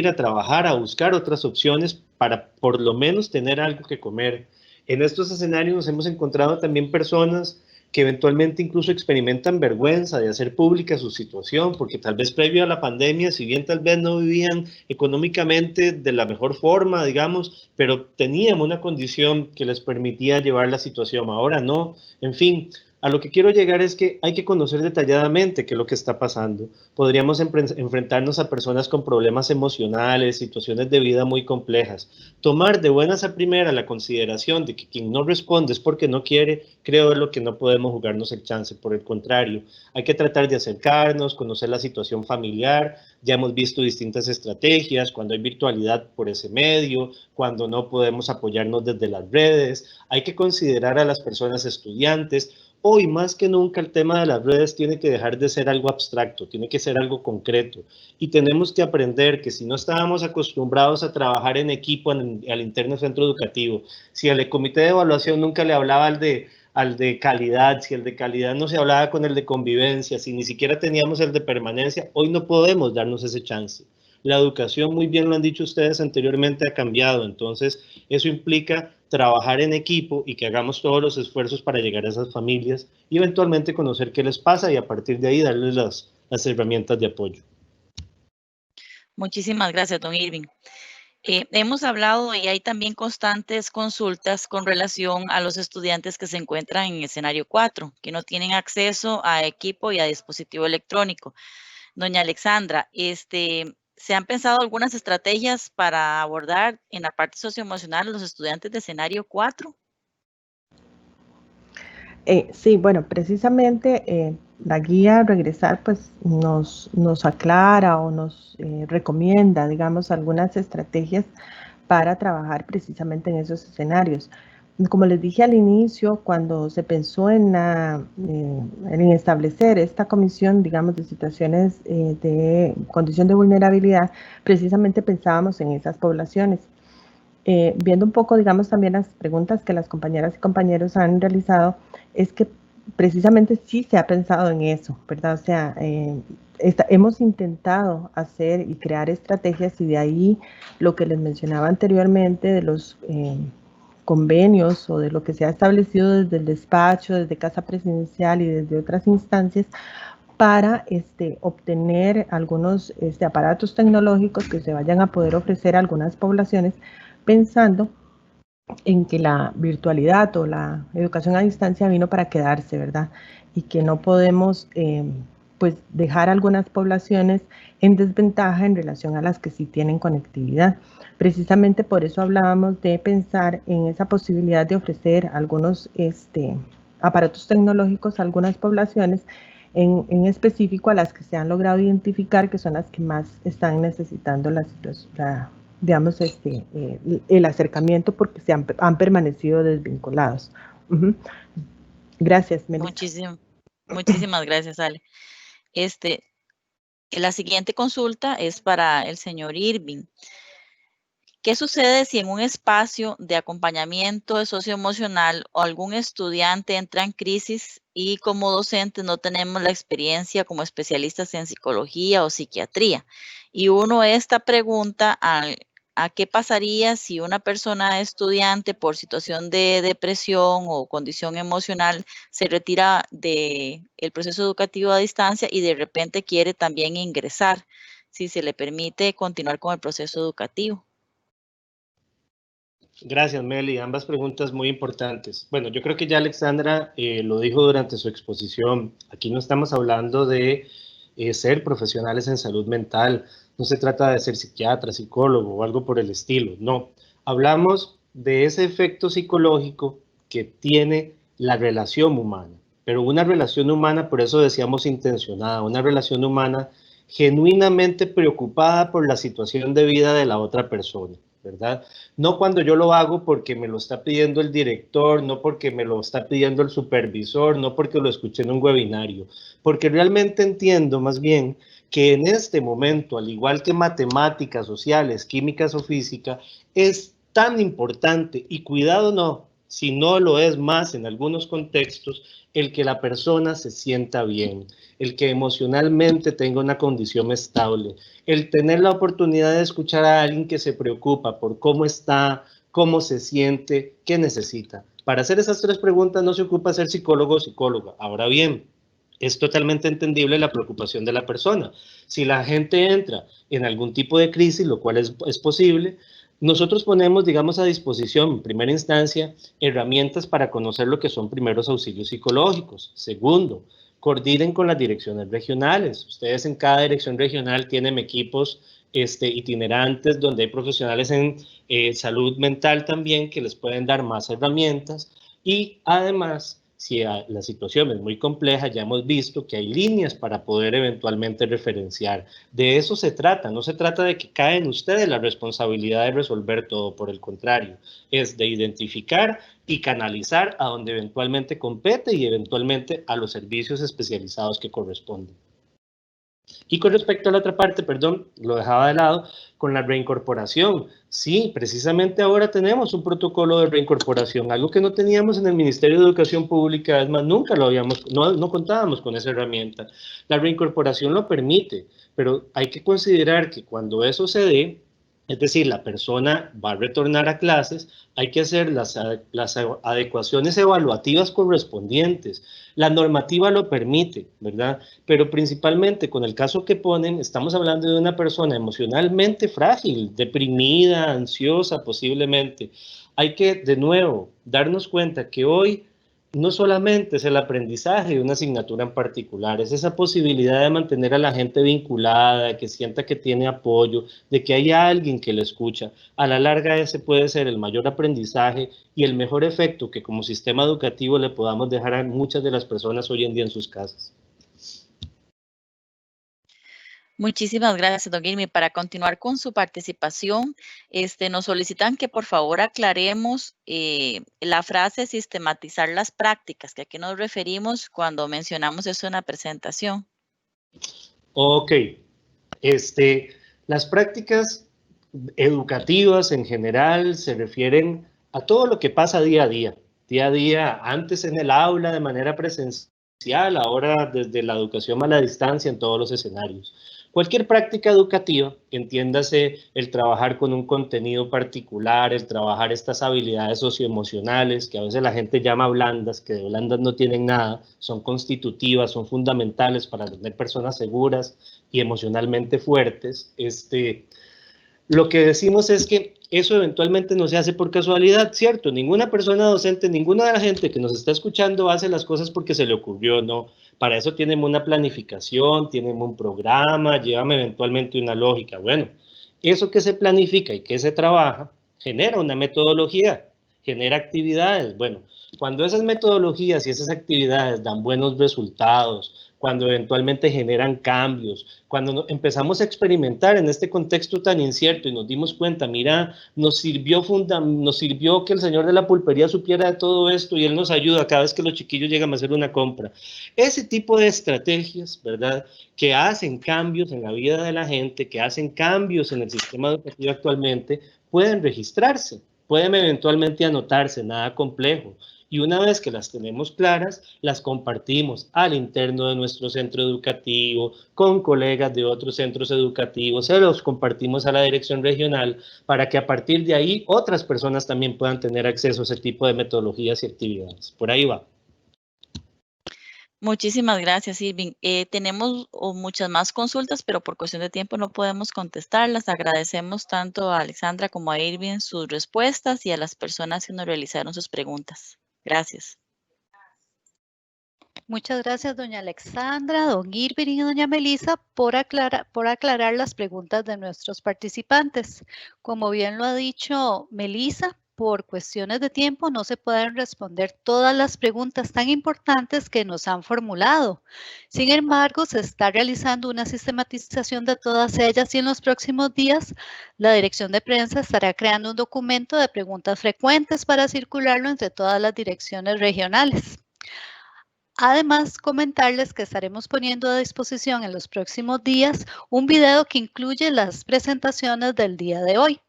a trabajar, a buscar otras opciones para por lo menos tener algo que comer. En estos escenarios nos hemos encontrado también personas que eventualmente incluso experimentan vergüenza de hacer pública su situación, porque tal vez previo a la pandemia, si bien tal vez no vivían económicamente de la mejor forma, digamos, pero tenían una condición que les permitía llevar la situación, ahora no. En fin, a lo que quiero llegar es que hay que conocer detalladamente qué es lo que está pasando. Podríamos enfrentarnos a personas con problemas emocionales, situaciones de vida muy complejas. Tomar de buenas a primera la consideración de que quien no responde es porque no quiere, creo es lo que no podemos jugarnos el chance. Por el contrario, hay que tratar de acercarnos, conocer la situación familiar. Ya hemos visto distintas estrategias, cuando hay virtualidad por ese medio, cuando no podemos apoyarnos desde las redes. Hay que considerar a las personas estudiantes. Hoy más que nunca el tema de las redes tiene que dejar de ser algo abstracto, tiene que ser algo concreto. Y tenemos que aprender que si no estábamos acostumbrados a trabajar en equipo al interno centro educativo, si al comité de evaluación nunca le hablaba al de calidad, si el de calidad no se hablaba con el de convivencia, si ni siquiera teníamos el de permanencia, hoy no podemos darnos ese chance. La educación, muy bien lo han dicho ustedes anteriormente, ha cambiado. Entonces, eso implica trabajar en equipo y que hagamos todos los esfuerzos para llegar a esas familias y eventualmente conocer qué les pasa y a partir de ahí darles las herramientas de apoyo. Muchísimas gracias, don Irving. Hemos hablado y hay también constantes consultas con relación a los estudiantes que se encuentran en escenario 4, que no tienen acceso a equipo y a dispositivo electrónico. Doña Alexandra, ¿se han pensado algunas estrategias para abordar en la parte socioemocional a los estudiantes de escenario 4? Sí, bueno, precisamente la guía Regresar pues nos aclara o nos recomienda, digamos, algunas estrategias para trabajar precisamente en esos escenarios. Como les dije al inicio, cuando se pensó en establecer esta comisión, digamos, de situaciones de condición de vulnerabilidad, precisamente pensábamos en esas poblaciones. Viendo un poco, digamos, también las preguntas que las compañeras y compañeros han realizado, es que precisamente sí se ha pensado en eso, ¿verdad? O sea, hemos intentado hacer y crear estrategias y de ahí lo que les mencionaba anteriormente de los convenios o de lo que se ha establecido desde el despacho, desde Casa Presidencial y desde otras instancias para obtener algunos aparatos tecnológicos que se vayan a poder ofrecer a algunas poblaciones, pensando en que la virtualidad o la educación a distancia vino para quedarse, ¿verdad? Y que no podemos pues dejar algunas poblaciones en desventaja en relación a las que sí tienen conectividad. Precisamente por eso hablábamos de pensar en esa posibilidad de ofrecer algunos aparatos tecnológicos a algunas poblaciones, en específico a las que se han logrado identificar que son las que más están necesitando digamos, el acercamiento porque se han permanecido desvinculados. Gracias, Melissa. Muchísimas gracias, Ale. La siguiente consulta es para el señor Irving. ¿Qué sucede si en un espacio de acompañamiento socioemocional o algún estudiante entra en crisis y como docentes no tenemos la experiencia como especialistas en psicología o psiquiatría? Y uno esta pregunta a qué pasaría si una persona estudiante por situación de depresión o condición emocional se retira del proceso educativo a distancia y de repente quiere también ingresar, si se le permite continuar con el proceso educativo. Gracias, Meli. Ambas preguntas muy importantes. Bueno, yo creo que ya Alexandra lo dijo durante su exposición. Aquí no estamos hablando de ser profesionales en salud mental. No se trata de ser psiquiatra, psicólogo o algo por el estilo. No. Hablamos de ese efecto psicológico que tiene la relación humana. Pero una relación humana, por eso decíamos intencionada, una relación humana genuinamente preocupada por la situación de vida de la otra persona, ¿verdad? No cuando yo lo hago porque me lo está pidiendo el director, no porque me lo está pidiendo el supervisor, no porque lo escuché en un webinario, porque realmente entiendo más bien que en este momento, al igual que matemáticas, sociales, químicas o física, es tan importante, y cuidado no, si no lo es más en algunos contextos, el que la persona se sienta bien, el que emocionalmente tenga una condición estable, el tener la oportunidad de escuchar a alguien que se preocupa por cómo está, cómo se siente, qué necesita. Para hacer esas 3 preguntas no se ocupa ser psicólogo o psicóloga. Ahora bien, es totalmente entendible la preocupación de la persona. Si la gente entra en algún tipo de crisis, lo cual es posible, nosotros ponemos, digamos, a disposición, en primera instancia, herramientas para conocer lo que son primeros auxilios psicológicos. Segundo, coordinen con las direcciones regionales. Ustedes en cada dirección regional tienen equipos itinerantes donde hay profesionales en salud mental también que les pueden dar más herramientas y además, si la situación es muy compleja, ya hemos visto que hay líneas para poder eventualmente referenciar. De eso se trata, no se trata de que caen ustedes la responsabilidad de resolver todo, por el contrario, es de identificar y canalizar a donde eventualmente compete y eventualmente a los servicios especializados que corresponden. Y con respecto a la otra parte, perdón, lo dejaba de lado, con la reincorporación. Sí, precisamente ahora tenemos un protocolo de reincorporación, algo que no teníamos en el Ministerio de Educación Pública, es más, nunca lo habíamos, no contábamos con esa herramienta. La reincorporación lo permite, pero hay que considerar que cuando eso se dé, es decir, la persona va a retornar a clases, hay que hacer las adecuaciones evaluativas correspondientes. La normativa lo permite, ¿verdad? Pero principalmente con el caso que ponen, estamos hablando de una persona emocionalmente frágil, deprimida, ansiosa posiblemente. Hay que, de nuevo, darnos cuenta que hoy no solamente es el aprendizaje de una asignatura en particular, es esa posibilidad de mantener a la gente vinculada, de que sienta que tiene apoyo, de que haya alguien que le escucha. A la larga ese puede ser el mayor aprendizaje y el mejor efecto que como sistema educativo le podamos dejar a muchas de las personas hoy en día en sus casas. Muchísimas gracias, don Guillermo. Para continuar con su participación, nos solicitan que por favor aclaremos la frase sistematizar las prácticas, que a qué nos referimos cuando mencionamos eso en la presentación. Ok, las prácticas educativas en general se refieren a todo lo que pasa día a día, antes en el aula de manera presencial, ahora desde la educación a la distancia en todos los escenarios. Cualquier práctica educativa, entiéndase el trabajar con un contenido particular, el trabajar estas habilidades socioemocionales, que a veces la gente llama blandas, que de blandas no tienen nada, son constitutivas, son fundamentales para tener personas seguras y emocionalmente fuertes. Lo que decimos es que eso eventualmente no se hace por casualidad, ¿cierto? Ninguna persona docente, ninguna de la gente que nos está escuchando hace las cosas porque se le ocurrió, no. Para eso tienen una planificación, tienen un programa, llevan eventualmente una lógica. Bueno, eso que se planifica y que se trabaja genera una metodología, genera actividades. Bueno, cuando esas metodologías y esas actividades dan buenos resultados, cuando eventualmente generan cambios, cuando empezamos a experimentar en este contexto tan incierto y nos dimos cuenta, mira, nos sirvió que el señor de la pulpería supiera de todo esto y él nos ayuda cada vez que los chiquillos llegan a hacer una compra. Ese tipo de estrategias, ¿verdad?, que hacen cambios en la vida de la gente, que hacen cambios en el sistema educativo actualmente, pueden registrarse, pueden eventualmente anotarse, nada complejo. Y una vez que las tenemos claras, las compartimos al interno de nuestro centro educativo, con colegas de otros centros educativos, se los compartimos a la dirección regional para que a partir de ahí otras personas también puedan tener acceso a ese tipo de metodologías y actividades. Por ahí va. Muchísimas gracias, Irving. Tenemos muchas más consultas, pero por cuestión de tiempo no podemos contestarlas. Agradecemos tanto a Alexandra como a Irving sus respuestas y a las personas que nos realizaron sus preguntas. Gracias. Muchas gracias, doña Alexandra, don Irving y doña Melissa por aclarar las preguntas de nuestros participantes. Como bien lo ha dicho Melissa, por cuestiones de tiempo no se pueden responder todas las preguntas tan importantes que nos han formulado. Sin embargo, se está realizando una sistematización de todas ellas y en los próximos días la dirección de prensa estará creando un documento de preguntas frecuentes para circularlo entre todas las direcciones regionales. Además, comentarles que estaremos poniendo a disposición en los próximos días un video que incluye las presentaciones del día de hoy.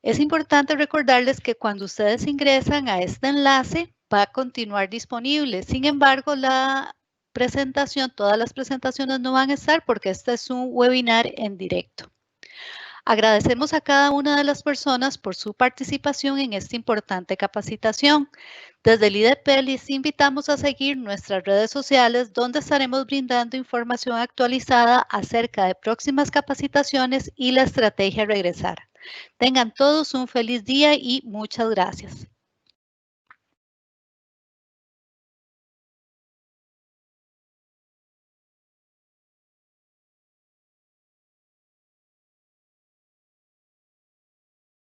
Es importante recordarles que cuando ustedes ingresan a este enlace va a continuar disponible. Sin embargo, todas las presentaciones no van a estar porque este es un webinar en directo. Agradecemos a cada una de las personas por su participación en esta importante capacitación. Desde el IDP les invitamos a seguir nuestras redes sociales, donde estaremos brindando información actualizada acerca de próximas capacitaciones y la estrategia Regresar. Tengan todos un feliz día y muchas gracias.